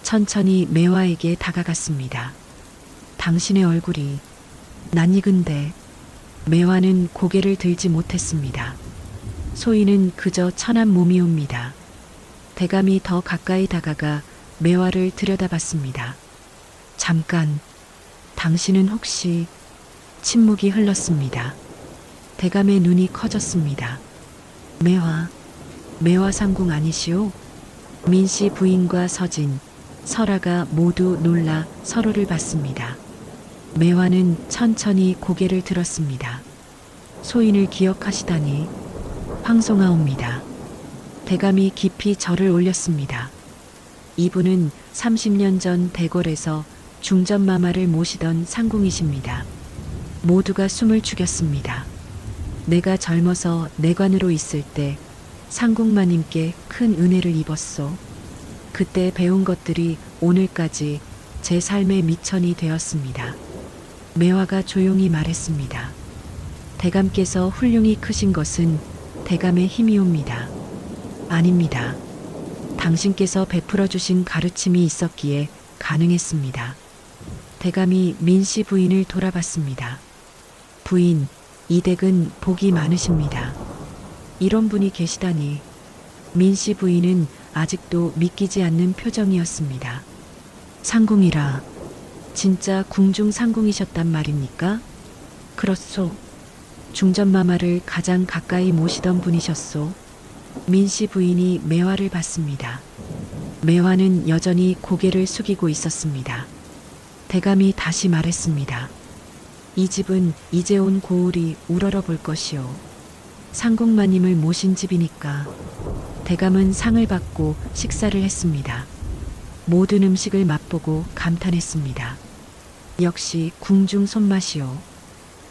B: 천천히 매화에게 다가갔습니다. 당신의 얼굴이 낯익은데. 매화는 고개를 들지 못했습니다. 소인은 그저 천한 몸이옵니다. 대감이 더 가까이 다가가 매화를 들여다봤습니다. 잠깐, 당신은 혹시 침묵이 흘렀습니다. 대감의 눈이 커졌습니다. 매화 상궁 아니시오? 민씨 부인과 서진, 설아가 모두 놀라 서로를 봤습니다. 매화는 천천히 고개를 들었습니다. 소인을 기억하시다니 황송하옵니다. 대감이 깊이 절을 올렸습니다. 이분은 30년 전 대궐에서 중전마마를 모시던 상궁이십니다. 모두가 숨을 죽였습니다. 내가 젊어서 내관으로 있을 때 상궁마님께 큰 은혜를 입었소. 그때 배운 것들이 오늘까지 제 삶의 미천이 되었습니다. 매화가 조용히 말했습니다. 대감께서 훌륭히 크신 것은 대감의 힘이옵니다. 아닙니다. 당신께서 베풀어 주신 가르침이 있었기에 가능했습니다. 대감이 민씨 부인을 돌아봤습니다. 부인, 이 댁은 복이 많으십니다. 이런 분이 계시다니. 민씨 부인은 아직도 믿기지 않는 표정이었습니다. 상궁이라 진짜 궁중 상궁이셨단 말입니까? 그렇소. 중전마마를 가장 가까이 모시던 분이셨소. 민씨 부인이 매화를 봤습니다. 매화는 여전히 고개를 숙이고 있었습니다. 대감이 다시 말했습니다. 이 집은 이제 온 고을이 우러러 볼 것이오. 상궁마님을 모신 집이니까. 대감은 상을 받고 식사를 했습니다. 모든 음식을 맛보고 감탄했습니다. 역시 궁중 손맛이오.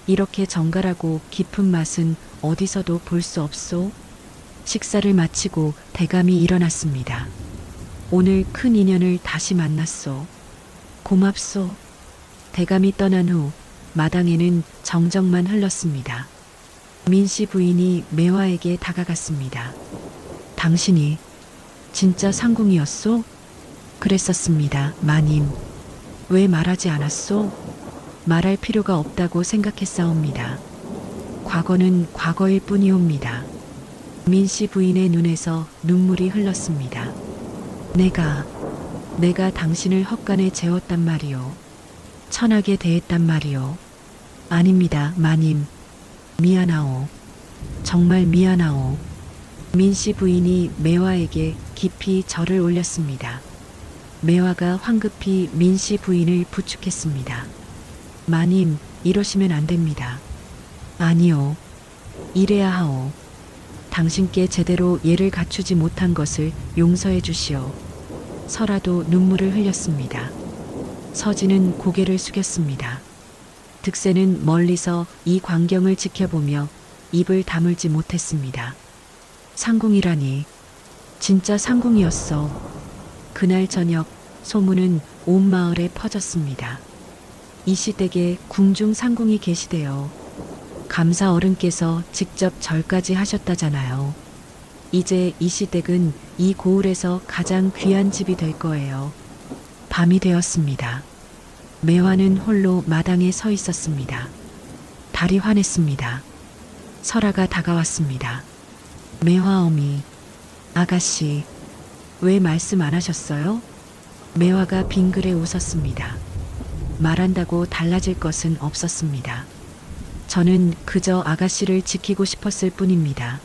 B: 이렇게 정갈하고 깊은 맛은 어디서도 볼 수 없소. 식사를 마치고 대감이 일어났습니다. 오늘 큰 인연을 다시 만났소. 고맙소. 대감이 떠난 후 마당에는 정적만 흘렀습니다. 민씨 부인이 매화에게 다가갔습니다. 당신이 진짜 상궁이었소? 그랬었습니다, 마님. 왜 말하지 않았소? 말할 필요가 없다고 생각했사옵니다. 과거는 과거일 뿐이옵니다. 민씨 부인의 눈에서 눈물이 흘렀습니다. 내가 당신을 헛간에 재웠단 말이오. 천하게 대했단 말이오. 아닙니다, 마님. 미안하오. 정말 미안하오. 민씨 부인이 매화에게 깊이 절을 올렸습니다. 매화가 황급히 민씨 부인을 부축했습니다. 마님, 이러시면 안 됩니다. 아니요. 이래야 하오. 당신께 제대로 예를 갖추지 못한 것을 용서해 주시오. 설아도 눈물을 흘렸습니다. 서진은 고개를 숙였습니다. 득세는 멀리서 이 광경을 지켜보며 입을 다물지 못했습니다. 상궁이라니. 진짜 상궁이었어. 그날 저녁 소문은 온 마을에 퍼졌습니다. 이 시댁에 궁중 상궁이 계시대요. 감사 어른께서 직접 절까지 하셨다잖아요. 이제 이 시댁은 이 고을에서 가장 귀한 집이 될 거예요. 밤이 되었습니다. 매화는 홀로 마당에 서 있었습니다. 달이 환했습니다. 설아가 다가왔습니다. 매화 어미, 아가씨, 왜 말씀 안 하셨어요? 매화가 빙그레 웃었습니다. 말한다고 달라질 것은 없었습니다. 저는 그저 아가씨를 지키고 싶었을 뿐입니다.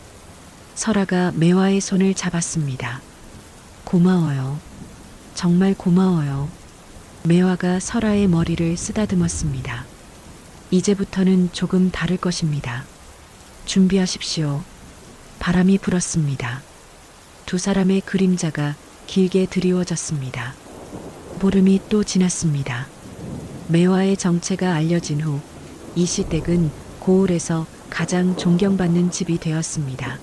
B: 설아가 매화의 손을 잡았습니다. 고마워요. 정말 고마워요. 매화가 설아의 머리를 쓰다듬었습니다. 이제부터는 조금 다를 것입니다. 준비하십시오. 바람이 불었습니다. 두 사람의 그림자가 길게 드리워졌습니다. 보름이 또 지났습니다. 매화의 정체가 알려진 후 이 시댁은 고을에서 가장 존경받는 집이 되었습니다.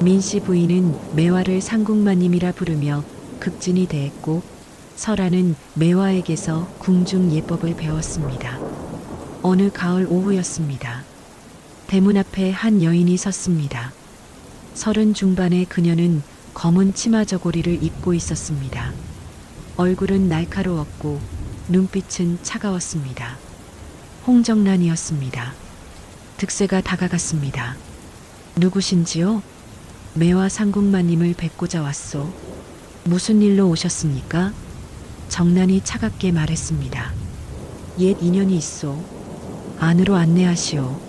B: 민씨 부인은 매화를 상궁마님이라 부르며 극진히 대했고 설아는 매화에게서 궁중 예법을 배웠습니다. 어느 가을 오후였습니다. 대문 앞에 한 여인이 섰습니다. 30 중반의 그녀는 검은 치마 저고리를 입고 있었습니다. 얼굴은 날카로웠고 눈빛은 차가웠습니다. 홍정란이었습니다. 득세가 다가갔습니다. 누구신지요? 매화 상궁마님을 뵙고자 왔소. 무슨 일로 오셨습니까? 정란이 차갑게 말했습니다. 옛 인연이 있소. 안으로 안내하시오.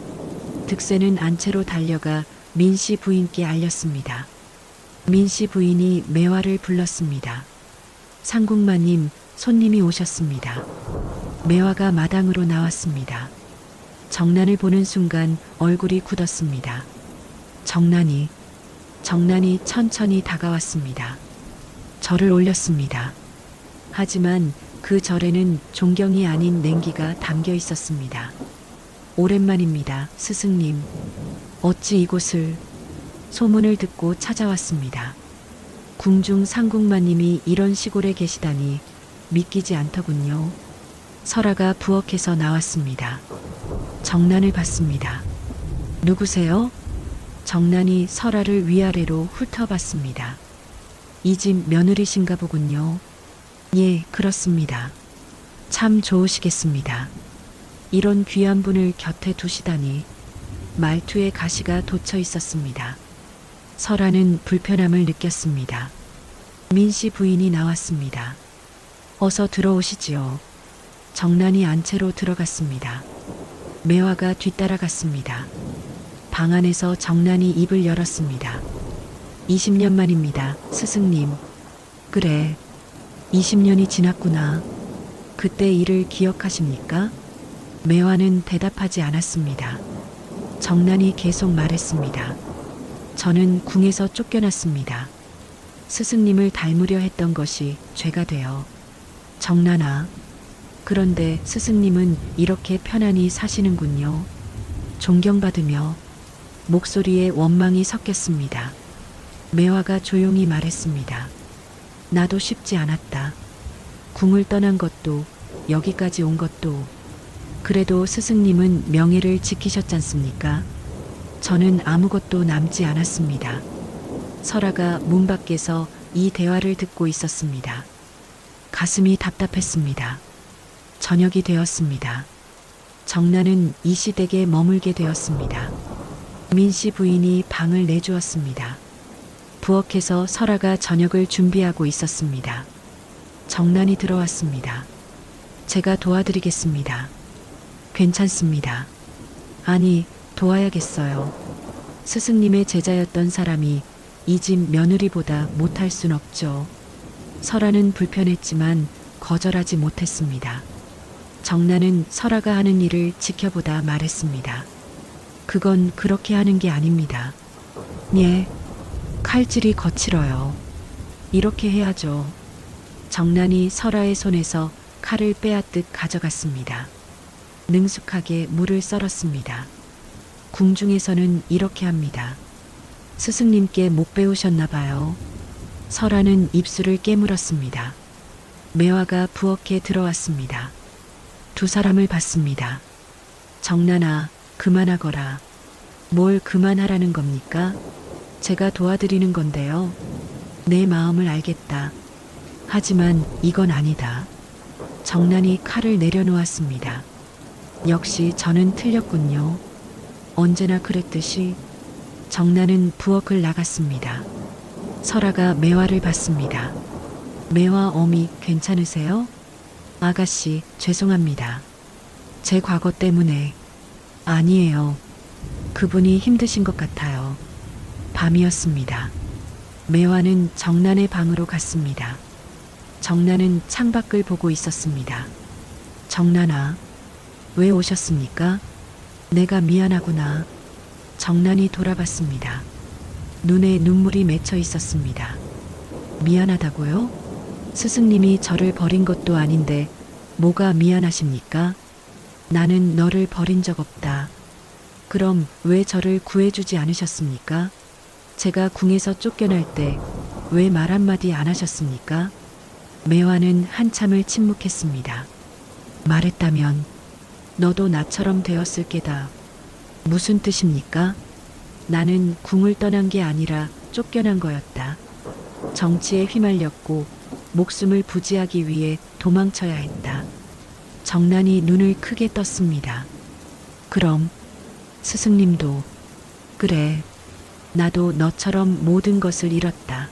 B: 득세는 안채로 달려가 민씨 부인께 알렸습니다. 민씨 부인이 매화를 불렀습니다. 상궁마님, 손님이 오셨습니다. 매화가 마당으로 나왔습니다. 정난을 보는 순간 얼굴이 굳었습니다. 정난이 천천히 다가왔습니다. 절을 올렸습니다. 하지만 그 절에는 존경이 아닌 냉기가 담겨 있었습니다. 오랜만입니다, 스승님. 어찌 이곳을? 소문을 듣고 찾아왔습니다. 궁중 상궁마님이 이런 시골에 계시다니 믿기지 않더군요. 설아가 부엌에서 나왔습니다. 정난을 봤습니다. 누구세요? 정난이 설아를 위아래로 훑어봤습니다. 이 집 며느리신가 보군요. 예, 그렇습니다. 참 좋으시겠습니다. 이런 귀한 분을 곁에 두시다니. 말투에 가시가 돋쳐 있었습니다. 설아는 불편함을 느꼈습니다. 민씨 부인이 나왔습니다. 어서 들어오시지요. 정난이 안채로 들어갔습니다. 매화가 뒤따라갔습니다. 방 안에서 정난이 입을 열었습니다. 20년 만입니다, 스승님. 그래, 20년이 지났구나. 그때 일을 기억하십니까? 매화는 대답하지 않았습니다. 정난이 계속 말했습니다. 저는 궁에서 쫓겨났습니다. 스승님을 닮으려 했던 것이 죄가 되어. 정난아, 그런데 스승님은 이렇게 편안히 사시는군요. 존경받으며. 목소리에 원망이 섞였습니다. 매화가 조용히 말했습니다. 나도 쉽지 않았다. 궁을 떠난 것도, 여기까지 온 것도. 그래도 스승님은 명예를 지키셨잖습니까? 저는 아무것도 남지 않았습니다. 설아가 문 밖에서 이 대화를 듣고 있었습니다. 가슴이 답답했습니다. 저녁이 되었습니다. 정난은 이 시댁에 머물게 되었습니다. 민씨 부인이 방을 내주었습니다. 부엌에서 설아가 저녁을 준비하고 있었습니다. 정난이 들어왔습니다. 제가 도와드리겠습니다. 괜찮습니다. 아니, 도와야겠어요. 스승님의 제자였던 사람이 이 집 며느리보다 못할 순 없죠. 설아는 불편했지만 거절하지 못했습니다. 정난은 설아가 하는 일을 지켜보다 말했습니다. 그건 그렇게 하는 게 아닙니다. 예, 칼질이 거칠어요. 이렇게 해야죠. 정난이 설아의 손에서 칼을 빼앗듯 가져갔습니다. 능숙하게 물을 썰었습니다. 궁중에서는 이렇게 합니다. 스승님께 못 배우셨나 봐요. 설아는 입술을 깨물었습니다. 매화가 부엌에 들어왔습니다. 두 사람을 봤습니다. 정난아, 그만하거라. 뭘 그만하라는 겁니까? 제가 도와드리는 건데요. 내 마음을 알겠다. 하지만 이건 아니다. 정난이 칼을 내려놓았습니다. 역시 저는 틀렸군요. 언제나 그랬듯이. 정난은 부엌을 나갔습니다. 설아가 매화를 봤습니다. 매화 어미 괜찮으세요? 아가씨, 죄송합니다. 제 과거 때문에. 아니에요. 그분이 힘드신 것 같아요. 밤이었습니다. 매화는 정난의 방으로 갔습니다. 정난은 창밖을 보고 있었습니다. 정난아, 왜 오셨습니까? 내가 미안하구나. 정난이 돌아봤습니다. 눈에 눈물이 맺혀 있었습니다. 미안하다고요? 스승님이 저를 버린 것도 아닌데 뭐가 미안하십니까? 나는 너를 버린 적 없다. 그럼 왜 저를 구해주지 않으셨습니까? 제가 궁에서 쫓겨날 때 왜 말 한마디 안 하셨습니까? 매화는 한참을 침묵했습니다. 말했다면 너도 나처럼 되었을 게다. 무슨 뜻입니까? 나는 궁을 떠난 게 아니라 쫓겨난 거였다. 정치에 휘말렸고 목숨을 부지하기 위해 도망쳐야 했다. 정난이 눈을 크게 떴습니다. 그럼 스승님도. 그래, 나도 너처럼 모든 것을 잃었다.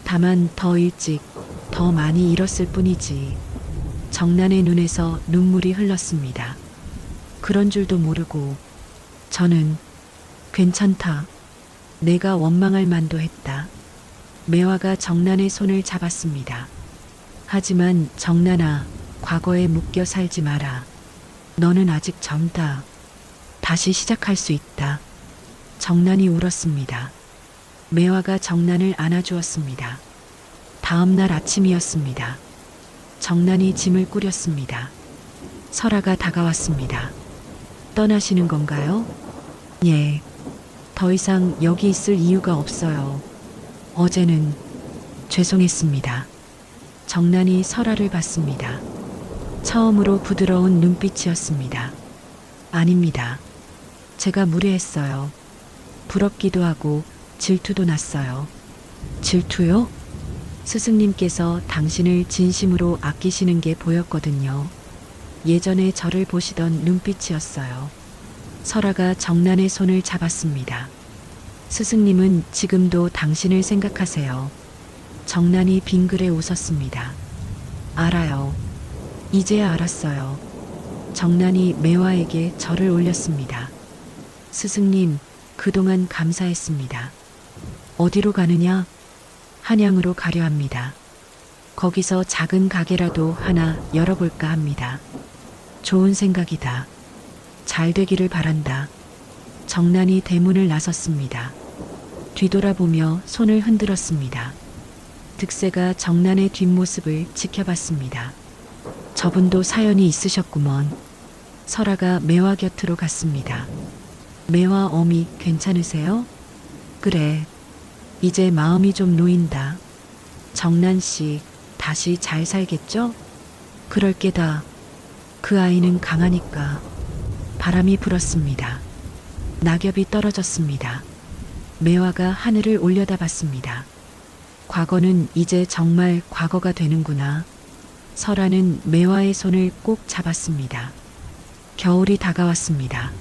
B: 다만 더 일찍, 더 많이 잃었을 뿐이지. 정난의 눈에서 눈물이 흘렀습니다. 그런 줄도 모르고 저는 괜찮다. 내가 원망할 만도 했다. 매화가 정란의 손을 잡았습니다. 하지만 정란아, 과거에 묶여 살지 마라. 너는 아직 젊다. 다시 시작할 수 있다. 정란이 울었습니다. 매화가 정란을 안아주었습니다. 다음 날 아침이었습니다. 정란이 짐을 꾸렸습니다. 설아가 다가왔습니다. 떠나시는 건가요? 예. 더 이상 여기 있을 이유가 없어요. 어제는 죄송했습니다. 정란이 설아를 봤습니다. 처음으로 부드러운 눈빛이었습니다. 아닙니다. 제가 무례했어요. 부럽기도 하고 질투도 났어요. 질투요? 스승님께서 당신을 진심으로 아끼시는 게 보였거든요. 예전에 저를 보시던 눈빛이었어요. 설아가 정란의 손을 잡았습니다. 스승님은 지금도 당신을 생각하세요. 정란이 빙그레 웃었습니다. 알아요. 이제야 알았어요. 정란이 매화에게 절을 올렸습니다. 스승님, 그동안 감사했습니다. 어디로 가느냐? 한양으로 가려 합니다. 거기서 작은 가게라도 하나 열어볼까 합니다. 좋은 생각이다. 잘 되기를 바란다. 정란이 대문을 나섰습니다. 뒤돌아보며 손을 흔들었습니다. 득세가 정란의 뒷모습을 지켜봤습니다. 저분도 사연이 있으셨구먼. 설아가 매화 곁으로 갔습니다. 매화 어미 괜찮으세요? 그래. 이제 마음이 좀 놓인다. 정란 씨 다시 잘 살겠죠? 그럴 게다. 그 아이는 강하니까. 바람이 불었습니다. 낙엽이 떨어졌습니다. 매화가 하늘을 올려다봤습니다. 과거는 이제 정말 과거가 되는구나. 설아는 매화의 손을 꼭 잡았습니다. 겨울이 다가왔습니다.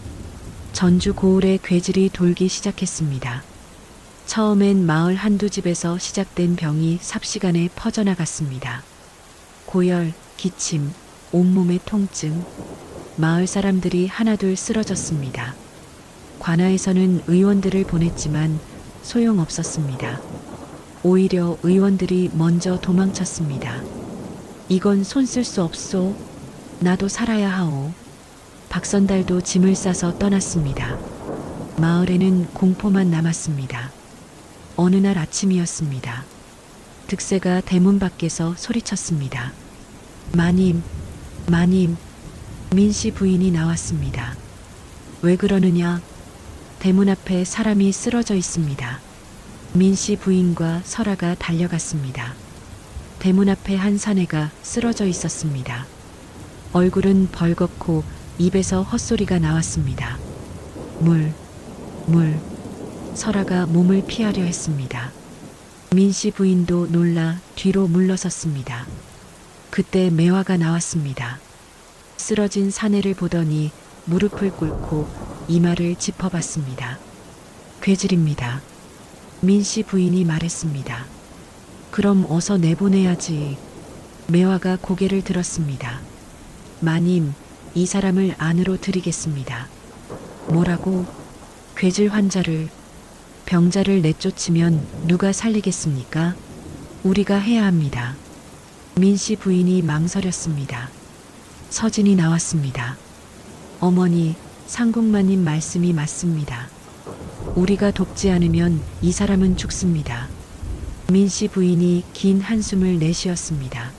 B: 전주 고을의 괴질이 돌기 시작했습니다. 처음엔 마을 한두 집에서 시작된 병이 삽시간에 퍼져나갔습니다. 고열, 기침, 온몸의 통증, 마을 사람들이 하나둘 쓰러졌습니다. 관아에서는 의원들을 보냈지만 소용없었습니다. 오히려 의원들이 먼저 도망쳤습니다. 이건 손 쓸 수 없소. 나도 살아야 하오. 박선달도 짐을 싸서 떠났습니다. 마을에는 공포만 남았습니다. 어느 날 아침이었습니다. 득세가 대문 밖에서 소리쳤습니다. 마님, 마님. 민씨 부인이 나왔습니다. 왜 그러느냐? 대문 앞에 사람이 쓰러져 있습니다. 민씨 부인과 설아가 달려갔습니다. 대문 앞에 한 사내가 쓰러져 있었습니다. 얼굴은 벌겋고 입에서 헛소리가 나왔습니다. 물. 설아가 몸을 피하려 했습니다. 민씨 부인도 놀라 뒤로 물러섰습니다. 그때 매화가 나왔습니다. 쓰러진 사내를 보더니 무릎을 꿇고 이마를 짚어봤습니다. 괴질입니다. 민씨 부인이 말했습니다. 그럼 어서 내보내야지. 매화가 고개를 들었습니다. 마님, 이 사람을 안으로 들이겠습니다. 뭐라고? 괴질 환자를, 병자를 내쫓으면 누가 살리겠습니까? 우리가 해야 합니다. 민씨 부인이 망설였습니다. 서진이 나왔습니다. 어머니, 상궁마님 말씀이 맞습니다. 우리가 돕지 않으면 이 사람은 죽습니다. 민씨 부인이 긴 한숨을 내쉬었습니다.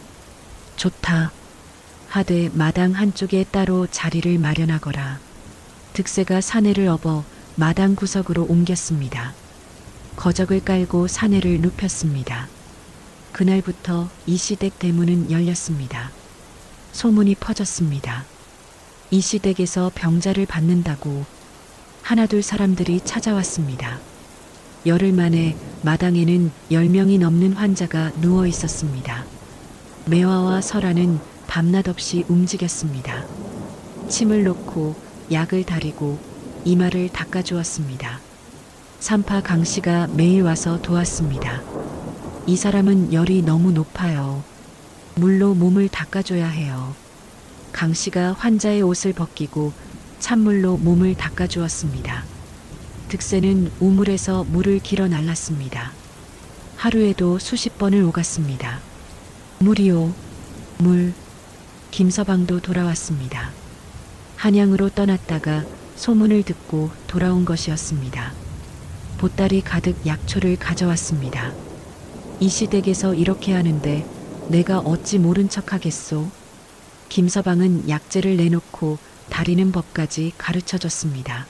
B: 좋다. 하되 마당 한쪽에 따로 자리를 마련하거라. 득세가 사내를 업어 마당 구석으로 옮겼습니다. 거적을 깔고 사내를 눕혔습니다. 그날부터 이시댁 대문은 열렸습니다. 소문이 퍼졌습니다. 이시댁에서 병자를 받는다고 하나둘 사람들이 찾아왔습니다. 열흘 만에 마당에는 10명이 넘는 환자가 누워 있었습니다. 매화와 설아는 밤낮 없이 움직였습니다. 침을 놓고 약을 다리고 이마를 닦아주었습니다. 산파 강씨가 매일 와서 도왔습니다. 이 사람은 열이 너무 높아요. 물로 몸을 닦아줘야 해요. 강씨가 환자의 옷을 벗기고 찬물로 몸을 닦아주었습니다. 득세는 우물에서 물을 길어 날랐습니다. 하루에도 수십 번을 오갔습니다. 물이요, 물. 김서방도 돌아왔습니다. 한양으로 떠났다가 소문을 듣고 돌아온 것이었습니다. 보따리 가득 약초를 가져왔습니다. 이 시댁에서 이렇게 하는데 내가 어찌 모른 척하겠소? 김서방은 약재를 내놓고 다리는 법까지 가르쳐줬습니다.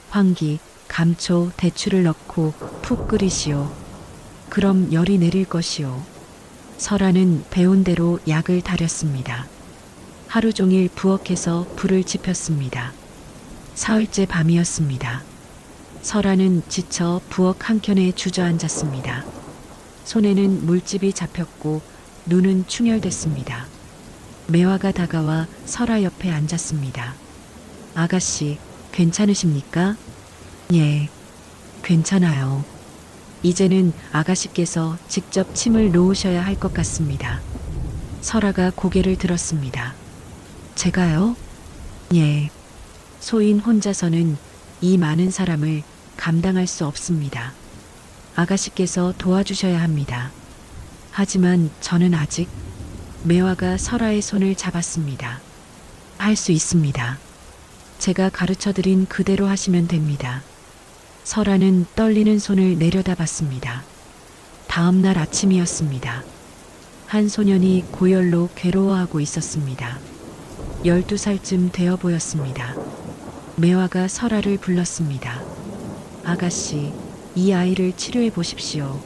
B: 황기, 감초, 대추를 넣고 푹 끓이시오. 그럼 열이 내릴 것이오. 설아는 배운 대로 약을 다렸습니다. 하루 종일 부엌에서 불을 지폈습니다. 사흘째 밤이었습니다. 설아는 지쳐 부엌 한켠에 주저앉았습니다. 손에는 물집이 잡혔고 눈은 충혈됐습니다. 매화가 다가와 설아 옆에 앉았습니다. 아가씨, 괜찮으십니까? 예, 괜찮아요. 이제는 아가씨께서 직접 침을 놓으셔야 할 것 같습니다. 설아가 고개를 들었습니다. 제가요? 예. 소인 혼자서는 이 많은 사람을 감당할 수 없습니다. 아가씨께서 도와주셔야 합니다. 하지만 저는 아직. 매화가 설아의 손을 잡았습니다. 할 수 있습니다. 제가 가르쳐드린 그대로 하시면 됩니다. 설아는 떨리는 손을 내려다봤습니다. 다음 날 아침이었습니다. 한 소년이 고열로 괴로워하고 있었습니다. 12살쯤 되어 보였습니다. 매화가 설아를 불렀습니다. 아가씨, 이 아이를 치료해 보십시오.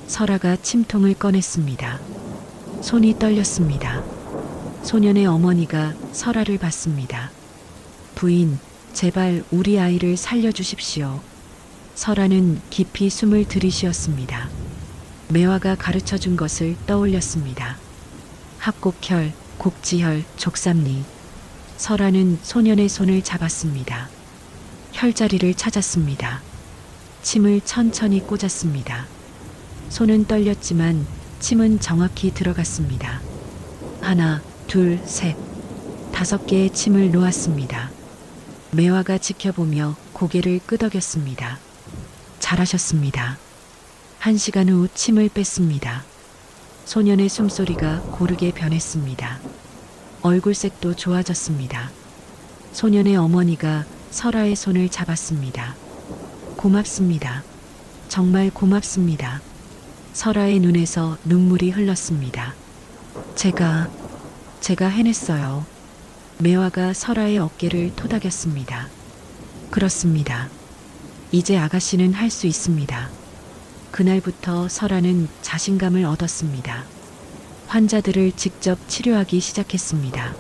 B: 설아가 침통을 꺼냈습니다. 손이 떨렸습니다. 소년의 어머니가 설아를 봤습니다. 부인, 제발 우리 아이를 살려주십시오. 설아는 깊이 숨을 들이쉬었습니다. 매화가 가르쳐준 것을 떠올렸습니다. 합곡혈, 곡지혈, 족삼리. 설아는 소년의 손을 잡았습니다. 혈자리를 찾았습니다. 침을 천천히 꽂았습니다. 손은 떨렸지만 침은 정확히 들어갔습니다. 하나, 둘, 셋. 5개의 침을 놓았습니다. 매화가 지켜보며 고개를 끄덕였습니다. 잘하셨습니다. 1시간 후 침을 뺐습니다. 소년의 숨소리가 고르게 변했습니다. 얼굴색도 좋아졌습니다. 소년의 어머니가 설아의 손을 잡았습니다. 고맙습니다. 정말 고맙습니다. 설아의 눈에서 눈물이 흘렀습니다. 제가 해냈어요. 매화가 설아의 어깨를 토닥였습니다. 그렇습니다. 이제 아가씨는 할 수 있습니다. 그날부터 설아는 자신감을 얻었습니다. 환자들을 직접 치료하기 시작했습니다.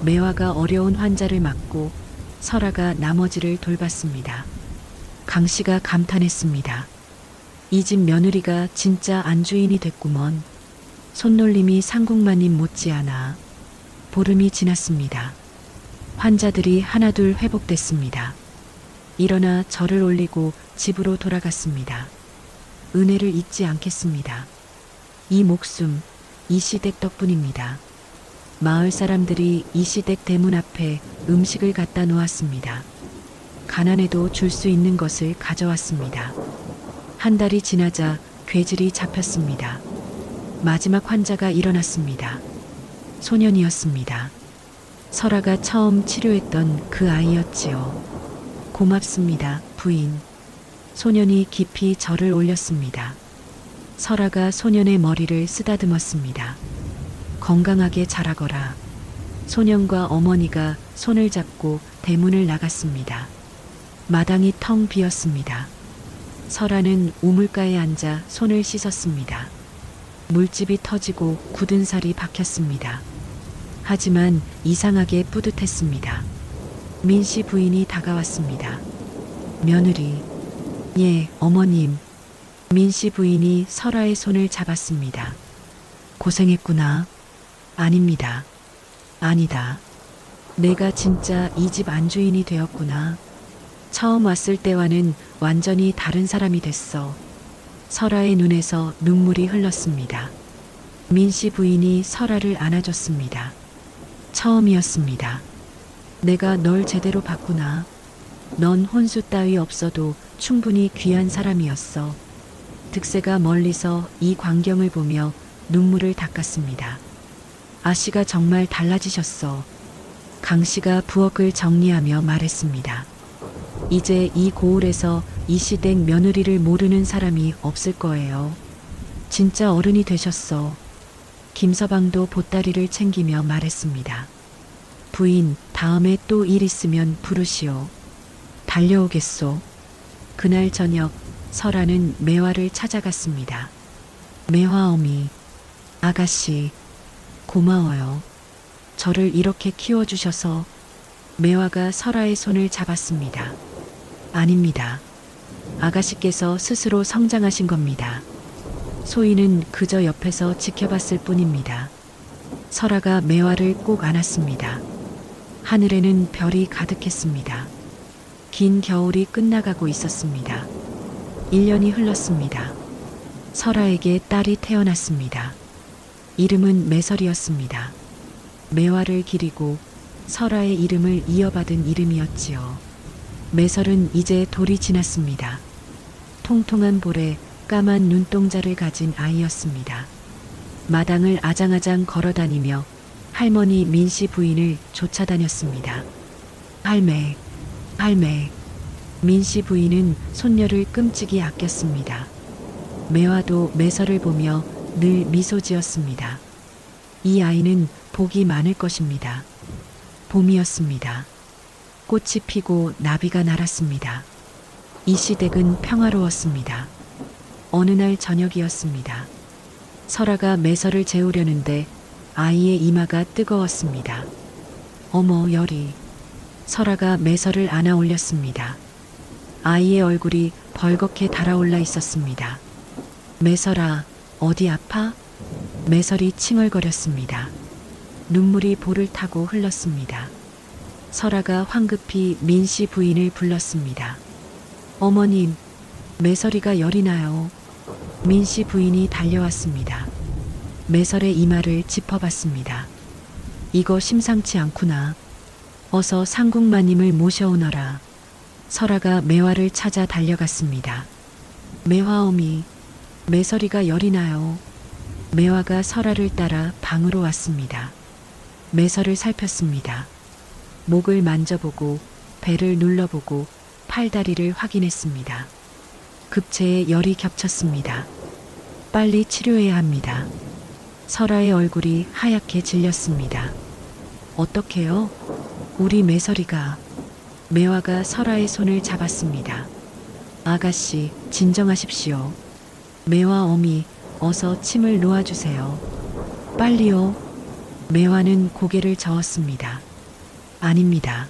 B: 매화가 어려운 환자를 맡고 설아가 나머지를 돌봤습니다. 강 씨가 감탄했습니다. 이 집 며느리가 진짜 안주인이 됐구먼. 손놀림이 상국마님 못지않아. 보름이 지났습니다. 환자들이 하나둘 회복됐습니다. 일어나 절을 올리고 집으로 돌아갔습니다. 은혜를 잊지 않겠습니다. 이 목숨, 이 시댁 덕분입니다. 마을 사람들이 이 시댁 대문 앞에 음식을 갖다 놓았습니다. 가난해도 줄 수 있는 것을 가져왔습니다. 한 달이 지나자 괴질이 잡혔습니다. 마지막 환자가 일어났습니다. 소년이었습니다. 설아가 처음 치료했던 그 아이였지요. 고맙습니다, 부인. 소년이 깊이 절을 올렸습니다. 설아가 소년의 머리를 쓰다듬었습니다. 건강하게 자라거라. 소년과 어머니가 손을 잡고 대문을 나갔습니다. 마당이 텅 비었습니다. 설아는 우물가에 앉아 손을 씻었습니다. 물집이 터지고 굳은 살이 박혔습니다. 하지만 이상하게 뿌듯했습니다. 민씨 부인이 다가왔습니다. 며느리. 예, 어머님. 민씨 부인이 설아의 손을 잡았습니다. 고생했구나. 아닙니다. 아니다. 내가 진짜 이 집 안주인이 되었구나. 처음 왔을 때와는 완전히 다른 사람이 됐어. 설아의 눈에서 눈물이 흘렀습니다. 민씨 부인이 설아를 안아줬습니다. 처음이었습니다. 내가 널 제대로 봤구나. 넌 혼수 따위 없어도 충분히 귀한 사람이었어. 득세가 멀리서 이 광경을 보며 눈물을 닦았습니다. 아씨가 정말 달라지셨어. 강씨가 부엌을 정리하며 말했습니다. 이제 이 고을에서 이 시댁 며느리를 모르는 사람이 없을 거예요. 진짜 어른이 되셨어. 김서방도 보따리를 챙기며 말했습니다. 부인, 다음에 또 일 있으면 부르시오. 달려오겠소. 그날 저녁 설아는 매화를 찾아갔습니다. 매화어미, 아가씨, 고마워요. 저를 이렇게 키워주셔서. 매화가 설아의 손을 잡았습니다. 아닙니다. 아가씨께서 스스로 성장하신 겁니다. 소희는 그저 옆에서 지켜봤을 뿐입니다. 설아가 매화를 꼭 안았습니다. 하늘에는 별이 가득했습니다. 긴 겨울이 끝나가고 있었습니다. 1년이 흘렀습니다. 설아에게 딸이 태어났습니다. 이름은 매설이었습니다. 매화를 기리고 설아의 이름을 이어받은 이름이었지요. 매설은 이제 돌이 지났습니다. 통통한 볼에 까만 눈동자를 가진 아이였습니다. 마당을 아장아장 걸어다니며 할머니 민씨 부인을 쫓아다녔습니다. 할매, 할매. 민씨 부인은 손녀를 끔찍이 아꼈습니다. 매화도 매설을 보며 늘 미소 지었습니다. 이 아이는 복이 많을 것입니다. 봄이었습니다. 꽃이 피고 나비가 날았습니다. 이 시댁은 평화로웠습니다. 어느 날 저녁이었습니다. 설아가 매설을 재우려는데 아이의 이마가 뜨거웠습니다. 어머, 열이. 설아가 매설을 안아 올렸습니다. 아이의 얼굴이 벌겋게 달아올라 있었습니다. 매설아, 어디 아파? 매설이 칭얼거렸습니다. 눈물이 볼을 타고 흘렀습니다. 설아가 황급히 민씨 부인을 불렀습니다. 어머님, 매설이가 열이 나요. 민씨 부인이 달려왔습니다. 매설의 이마를 짚어봤습니다. 이거 심상치 않구나. 어서 상궁마님을 모셔오너라. 설아가 매화를 찾아 달려갔습니다. 매화어미, 매설이가 열이 나요. 매화가 설아를 따라 방으로 왔습니다. 매설을 살폈습니다. 목을 만져보고 배를 눌러보고 팔다리를 확인했습니다. 급체에 열이 겹쳤습니다. 빨리 치료해야 합니다. 설아의 얼굴이 하얗게 질렸습니다. 어떡해요? 우리 매설이가. 매화가 설아의 손을 잡았습니다. 아가씨, 진정하십시오. 매화 어미, 어서 침을 놓아주세요. 빨리요. 매화는 고개를 저었습니다. 아닙니다.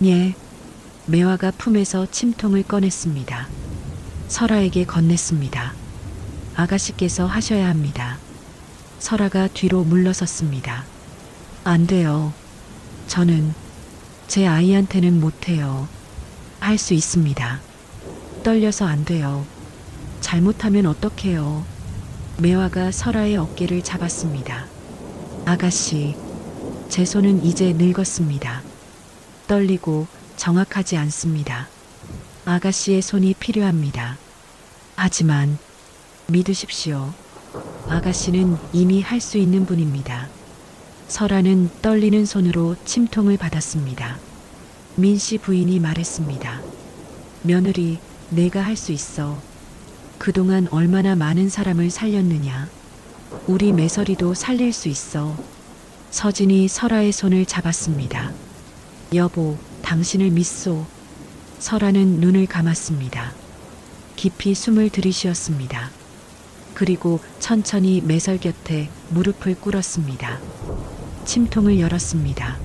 B: 예. 매화가 품에서 침통을 꺼냈습니다. 설아에게 건넸습니다. 아가씨께서 하셔야 합니다. 설아가 뒤로 물러섰습니다. 안 돼요. 저는 제 아이한테는 못해요. 할 수 있습니다. 떨려서 안 돼요. 잘못하면 어떡해요. 매화가 설아의 어깨를 잡았습니다. 아가씨, 제 손은 이제 늙었습니다. 떨리고 정확하지 않습니다. 아가씨의 손이 필요합니다. 하지만 믿으십시오. 아가씨는 이미 할 수 있는 분입니다. 설아는 떨리는 손으로 침통을 받았습니다. 민씨 부인이 말했습니다. 며느리, 내가 할 수 있어. 그동안 얼마나 많은 사람을 살렸느냐. 우리 매설이도 살릴 수 있어. 서진이 설아의 손을 잡았습니다. 여보, 당신을 믿소. 설아는 눈을 감았습니다. 깊이 숨을 들이쉬었습니다. 그리고 천천히 매설 곁에 무릎을 꿇었습니다. 침통을 열었습니다.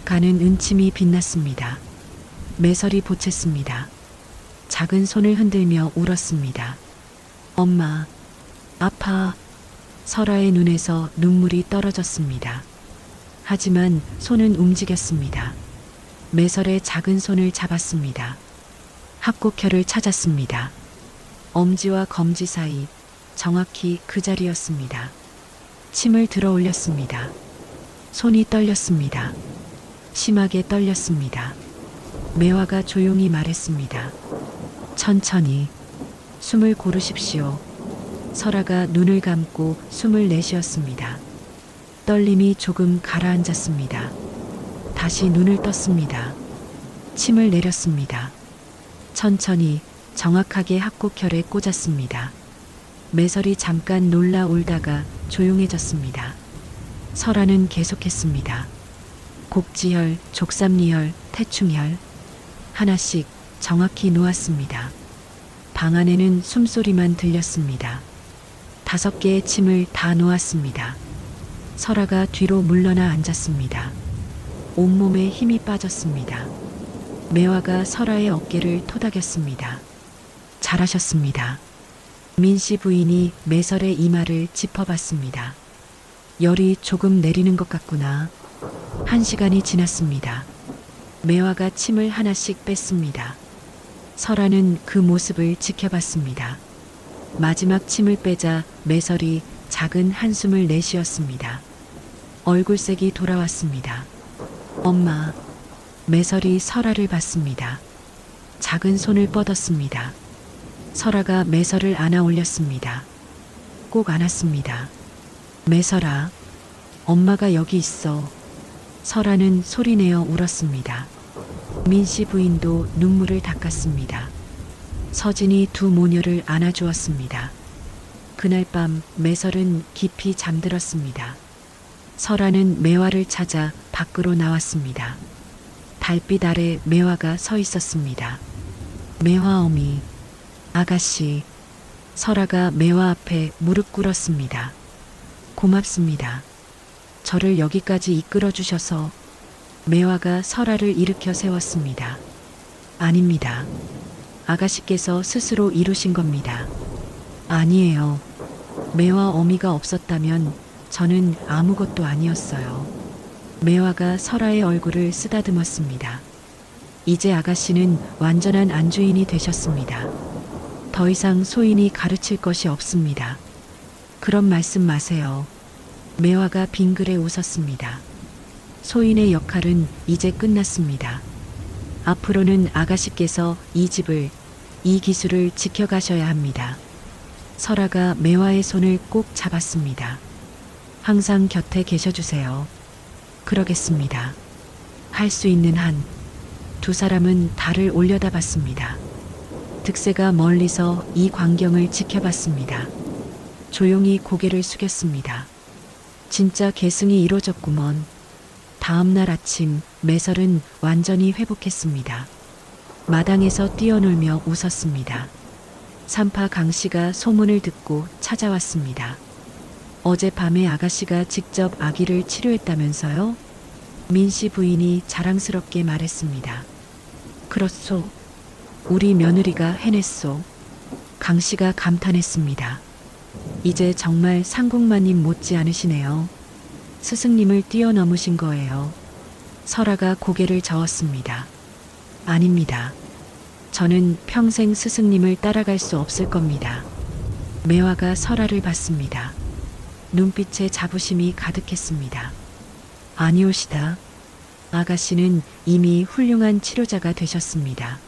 B: 가는 은침이 빛났습니다. 매설이 보챘습니다. 작은 손을 흔들며 울었습니다. 엄마, 아파. 설아의 눈에서 눈물이 떨어졌습니다. 하지만 손은 움직였습니다. 매설의 작은 손을 잡았습니다. 합곡혈을 찾았습니다. 엄지와 검지 사이, 정확히 그 자리였습니다. 침을 들어 올렸습니다. 손이 떨렸습니다. 심하게 떨렸습니다. 매화가 조용히 말했습니다. 천천히 숨을 고르십시오. 설아가 눈을 감고 숨을 내쉬었습니다. 떨림이 조금 가라앉았습니다. 다시 눈을 떴습니다. 침을 내렸습니다. 천천히 정확하게 합곡혈에 꽂았습니다. 매설이 잠깐 놀라 울다가 조용해졌습니다. 설아는 계속했습니다. 곡지혈, 족삼리혈, 태충혈 하나씩 정확히 놓았습니다. 방 안에는 숨소리만 들렸습니다. 5개의 침을 다 놓았습니다. 설아가 뒤로 물러나 앉았습니다. 온몸에 힘이 빠졌습니다. 매화가 설아의 어깨를 토닥였습니다. 잘하셨습니다. 민씨 부인이 매설의 이마를 짚어봤습니다. 열이 조금 내리는 것 같구나. 1시간이 지났습니다. 매화가 침을 하나씩 뺐습니다. 설아는 그 모습을 지켜봤습니다. 마지막 침을 빼자 매설이 작은 한숨을 내쉬었습니다. 얼굴색이 돌아왔습니다. 엄마. 매설이 설아를 봤습니다. 작은 손을 뻗었습니다. 설아가 매설을 안아 올렸습니다. 꼭 안았습니다. 매설아, 엄마가 여기 있어. 설아는 소리내어 울었습니다. 민씨 부인도 눈물을 닦았습니다. 서진이 두 모녀를 안아주었습니다. 그날 밤 매설은 깊이 잠들었습니다. 설아는 매화를 찾아 밖으로 나왔습니다. 달빛 아래 매화가 서 있었습니다. 매화 어미, 아가씨. 설아가 매화 앞에 무릎 꿇었습니다. 고맙습니다. 저를 여기까지 이끌어 주셔서. 매화가 설아를 일으켜 세웠습니다. 아닙니다. 아가씨께서 스스로 이루신 겁니다. 아니에요. 매화 어미가 없었다면 저는 아무것도 아니었어요. 매화가 설아의 얼굴을 쓰다듬었습니다. 이제 아가씨는 완전한 안주인이 되셨습니다. 더 이상 소인이 가르칠 것이 없습니다. 그런 말씀 마세요. 매화가 빙그레 웃었습니다. 소인의 역할은 이제 끝났습니다. 앞으로는 아가씨께서 이 집을, 이 기술을 지켜가셔야 합니다. 설아가 매화의 손을 꼭 잡았습니다. 항상 곁에 계셔주세요. 그러겠습니다. 할 수 있는 한. 두 사람은 달을 올려다봤습니다. 득세가 멀리서 이 광경을 지켜봤습니다. 조용히 고개를 숙였습니다. 진짜 계승이 이루어졌구먼. 다음 날 아침 매설은 완전히 회복했습니다. 마당에서 뛰어놀며 웃었습니다. 산파 강씨가 소문을 듣고 찾아왔습니다. 어젯밤에 아가씨가 직접 아기를 치료했다면서요? 민씨 부인이 자랑스럽게 말했습니다. 그렇소. 우리 며느리가 해냈소. 강씨가 감탄했습니다. 이제 정말 상국마님 못지 않으시네요. 스승님을 뛰어넘으신 거예요. 설아가 고개를 저었습니다. 아닙니다. 저는 평생 스승님을 따라갈 수 없을 겁니다. 매화가 설아를 봤습니다. 눈빛에 자부심이 가득했습니다. 아니오시다. 아가씨는 이미 훌륭한 치료자가 되셨습니다.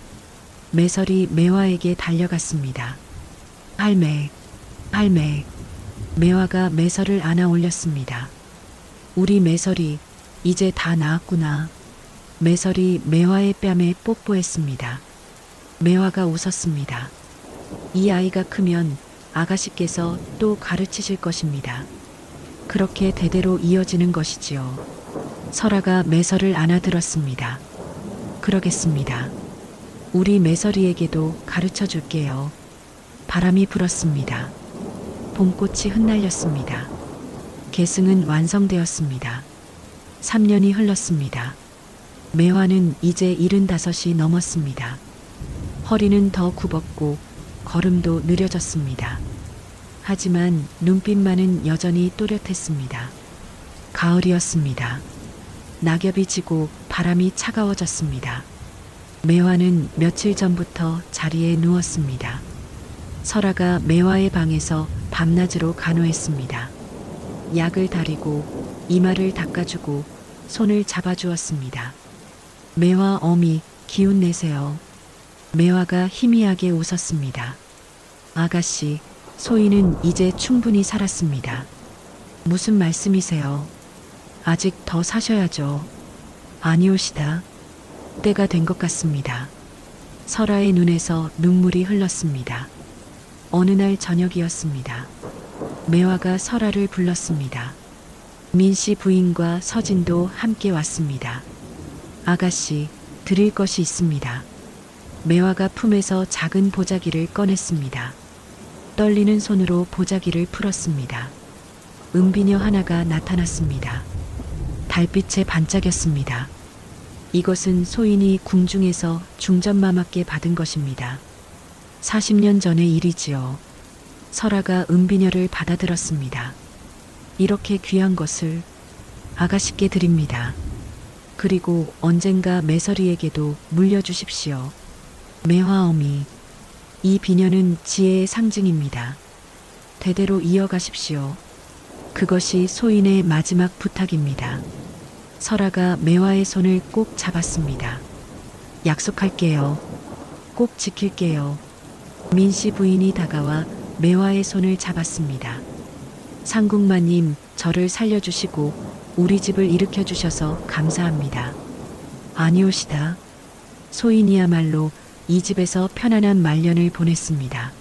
B: 매설이 매화에게 달려갔습니다. 할매, 할매. 매화가 매설을 안아 올렸습니다. 우리 매설이 이제 다 나았구나. 매설이 매화의 뺨에 뽀뽀했습니다. 매화가 웃었습니다. 이 아이가 크면 아가씨께서 또 가르치실 것입니다. 그렇게 대대로 이어지는 것이지요. 설아가 매설을 안아들었습니다. 그러겠습니다. 우리 매설이에게도 가르쳐 줄게요. 바람이 불었습니다. 봄꽃이 흩날렸습니다. 계승은 완성되었습니다. 3년이 흘렀습니다. 매화는 이제 75이 넘었습니다. 허리는 더 굽었고 걸음도 느려졌습니다. 하지만 눈빛만은 여전히 또렷했습니다. 가을이었습니다. 낙엽이 지고 바람이 차가워졌습니다. 매화는 며칠 전부터 자리에 누웠습니다. 설아가 매화의 방에서 밤낮으로 간호했습니다. 약을 다리고 이마를 닦아주고 손을 잡아주었습니다. 매화 어미, 기운 내세요. 매화가 희미하게 웃었습니다. 아가씨, 소희는 이제 충분히 살았습니다. 무슨 말씀이세요? 아직 더 사셔야죠. 아니오시다. 때가 된 것 같습니다. 설아의 눈에서 눈물이 흘렀습니다. 어느 날 저녁이었습니다. 매화가 설아를 불렀습니다. 민씨 부인과 서진도 함께 왔습니다. 아가씨, 드릴 것이 있습니다. 매화가 품에서 작은 보자기를 꺼냈습니다. 떨리는 손으로 보자기를 풀었습니다. 은비녀 하나가 나타났습니다. 달빛에 반짝였습니다. 이것은 소인이 궁중에서 중전마마께 받은 것입니다. 40년 전의 일이지요. 설아가 은비녀를 받아들었습니다. 이렇게 귀한 것을 아가씨께 드립니다. 그리고 언젠가 매서리에게도 물려주십시오. 매화어미, 이 비녀는 지혜의 상징입니다. 대대로 이어가십시오. 그것이 소인의 마지막 부탁입니다. 설아가 매화의 손을 꼭 잡았습니다. 약속할게요. 꼭 지킬게요. 민씨 부인이 다가와 매화의 손을 잡았습니다. 상궁마님, 저를 살려주시고 우리 집을 일으켜주셔서 감사합니다. 아니오시다. 소인이야말로 이 집에서 편안한 말년을 보냈습니다.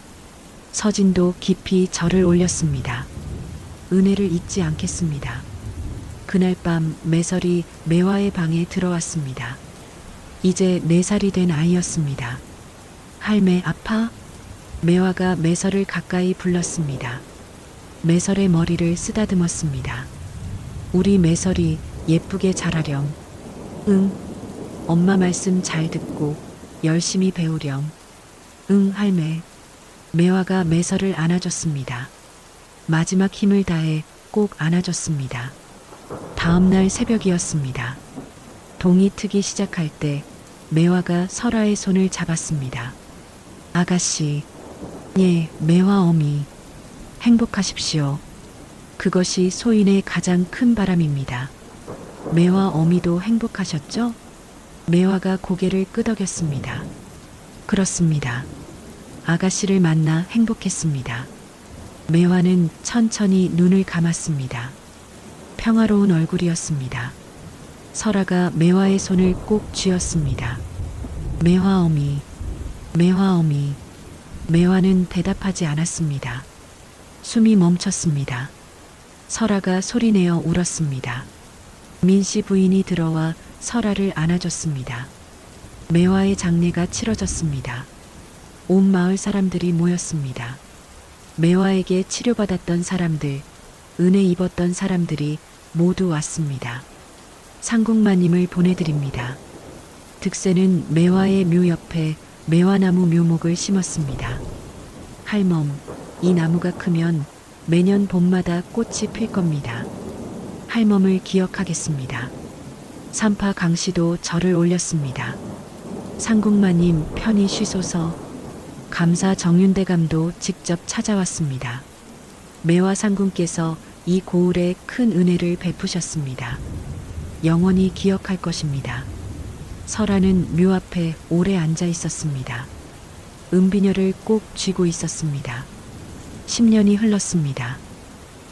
B: 서진도 깊이 절을 올렸습니다. 은혜를 잊지 않겠습니다. 그날 밤 매설이 매화의 방에 들어왔습니다. 이제 4살이 된 아이였습니다. 할매 아파? 매화가 매설을 가까이 불렀습니다. 매설의 머리를 쓰다듬었습니다. 우리 매설이 예쁘게 자라렴. 응. 엄마 말씀 잘 듣고 열심히 배우렴. 응, 할매. 매화가 매설을 안아줬습니다. 마지막 힘을 다해 꼭 안아줬습니다. 다음 날 새벽이었습니다. 동이 트기 시작할 때 매화가 설아의 손을 잡았습니다. 아가씨, 예, 매화 어미, 행복하십시오. 그것이 소인의 가장 큰 바람입니다. 매화 어미도 행복하셨죠? 매화가 고개를 끄덕였습니다. 그렇습니다. 아가씨를 만나 행복했습니다. 매화는 천천히 눈을 감았습니다. 평화로운 얼굴이었습니다. 설아가 매화의 손을 꼭 쥐었습니다. 매화 어미, 매화 어미. 매화는 대답하지 않았습니다. 숨이 멈췄습니다. 설아가 소리내어 울었습니다. 민씨 부인이 들어와 설아를 안아줬습니다. 매화의 장례가 치러졌습니다. 온 마을 사람들이 모였습니다. 매화에게 치료받았던 사람들, 은혜 입었던 사람들이 모두 왔습니다. 상궁마님을 보내드립니다. 득세는 매화의 묘 옆에 매화나무 묘목을 심었습니다. 할멈, 이 나무가 크면 매년 봄마다 꽃이 필 겁니다. 할멈을 기억하겠습니다. 산파 강씨도 절을 올렸습니다. 상궁마님 편히 쉬소서. 감사 정윤대감도 직접 찾아왔습니다. 매화 상궁께서 이 고을에 큰 은혜를 베푸셨습니다. 영원히 기억할 것입니다. 설아는 묘 앞에 오래 앉아 있었습니다. 은비녀를 꼭 쥐고 있었습니다. 10년이 흘렀습니다.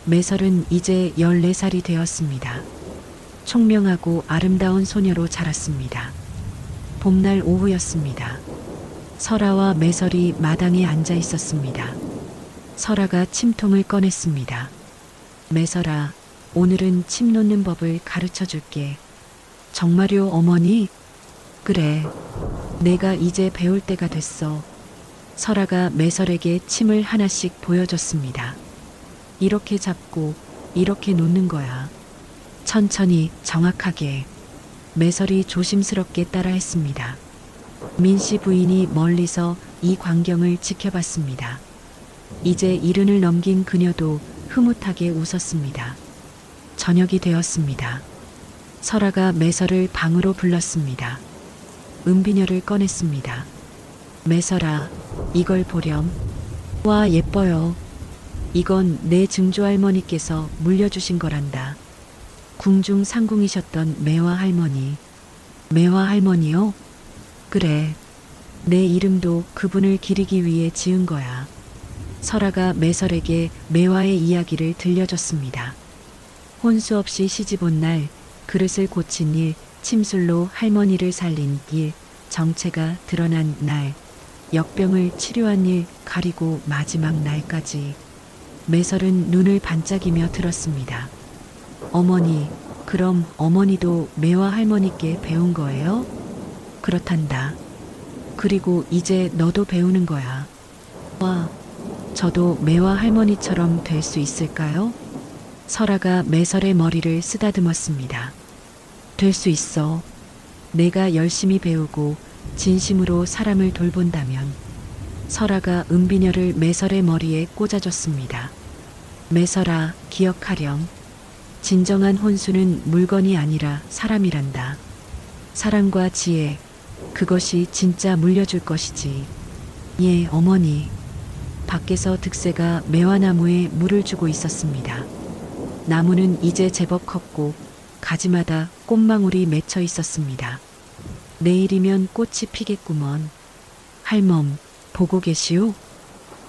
B: 매설은 이제 14살이 되었습니다. 총명하고 아름다운 소녀로 자랐습니다. 봄날 오후였습니다. 설아와 매설이 마당에 앉아 있었습니다. 설아가 침통을 꺼냈습니다. 매설아, 오늘은 침 놓는 법을 가르쳐 줄게. 정말요, 어머니? 그래, 내가 이제 배울 때가 됐어. 설아가 매설에게 침을 하나씩 보여줬습니다. 이렇게 잡고 이렇게 놓는 거야. 천천히 정확하게. 매설이 조심스럽게 따라했습니다. 민씨 부인이 멀리서 이 광경을 지켜봤습니다. 이제 70을 넘긴 그녀도 흐뭇하게 웃었습니다. 저녁이 되었습니다. 설아가 매설을 방으로 불렀습니다. 은비녀를 꺼냈습니다. 매설아, 이걸 보렴. 와, 예뻐요. 이건 내 증조할머니께서 물려주신 거란다. 궁중 상궁이셨던 매화 할머니. 매화 할머니요? 그래. 내 이름도 그분을 기리기 위해 지은 거야. 설아가 매설에게 매화의 이야기를 들려줬습니다. 혼수 없이 시집 온 날, 그릇을 고친 일, 침술로 할머니를 살린 일, 정체가 드러난 날, 역병을 치료한 일, 가리고 마지막 날까지 매설은 눈을 반짝이며 들었습니다. 어머니, 그럼 어머니도 매화 할머니께 배운 거예요? 그렇단다. 그리고 이제 너도 배우는 거야. 와, 저도 매화 할머니처럼 될 수 있을까요? 설아가 매설의 머리를 쓰다듬었습니다. 될 수 있어. 내가 열심히 배우고 진심으로 사람을 돌본다면. 설아가 은비녀를 매설의 머리에 꽂아줬습니다. 매설아, 기억하렴. 진정한 혼수는 물건이 아니라 사람이란다. 사랑과 지혜, 그것이 진짜 물려줄 것이지. 예, 어머니. 밖에서 득세가 매화나무에 물을 주고 있었습니다. 나무는 이제 제법 컸고 가지마다 꽃망울이 맺혀 있었습니다. 내일이면 꽃이 피겠구먼. 할멈, 보고 계시오?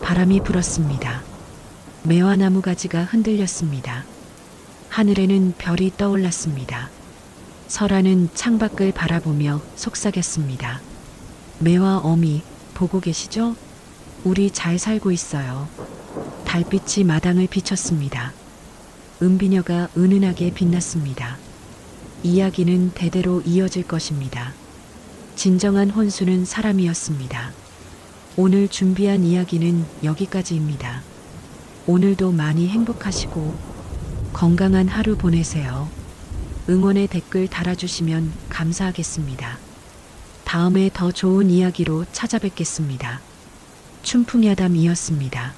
B: 바람이 불었습니다. 매화나무 가지가 흔들렸습니다. 하늘에는 별이 떠올랐습니다. 설아는 창밖을 바라보며 속삭였습니다. 매화 어미, 보고 계시죠? 우리 잘 살고 있어요. 달빛이 마당을 비췄습니다. 은비녀가 은은하게 빛났습니다. 이야기는 대대로 이어질 것입니다. 진정한 혼수는 사람이었습니다. 오늘 준비한 이야기는 여기까지입니다. 오늘도 많이 행복하시고 건강한 하루 보내세요. 응원의 댓글 달아주시면 감사하겠습니다. 다음에 더 좋은 이야기로 찾아뵙겠습니다. 춘풍야담이었습니다.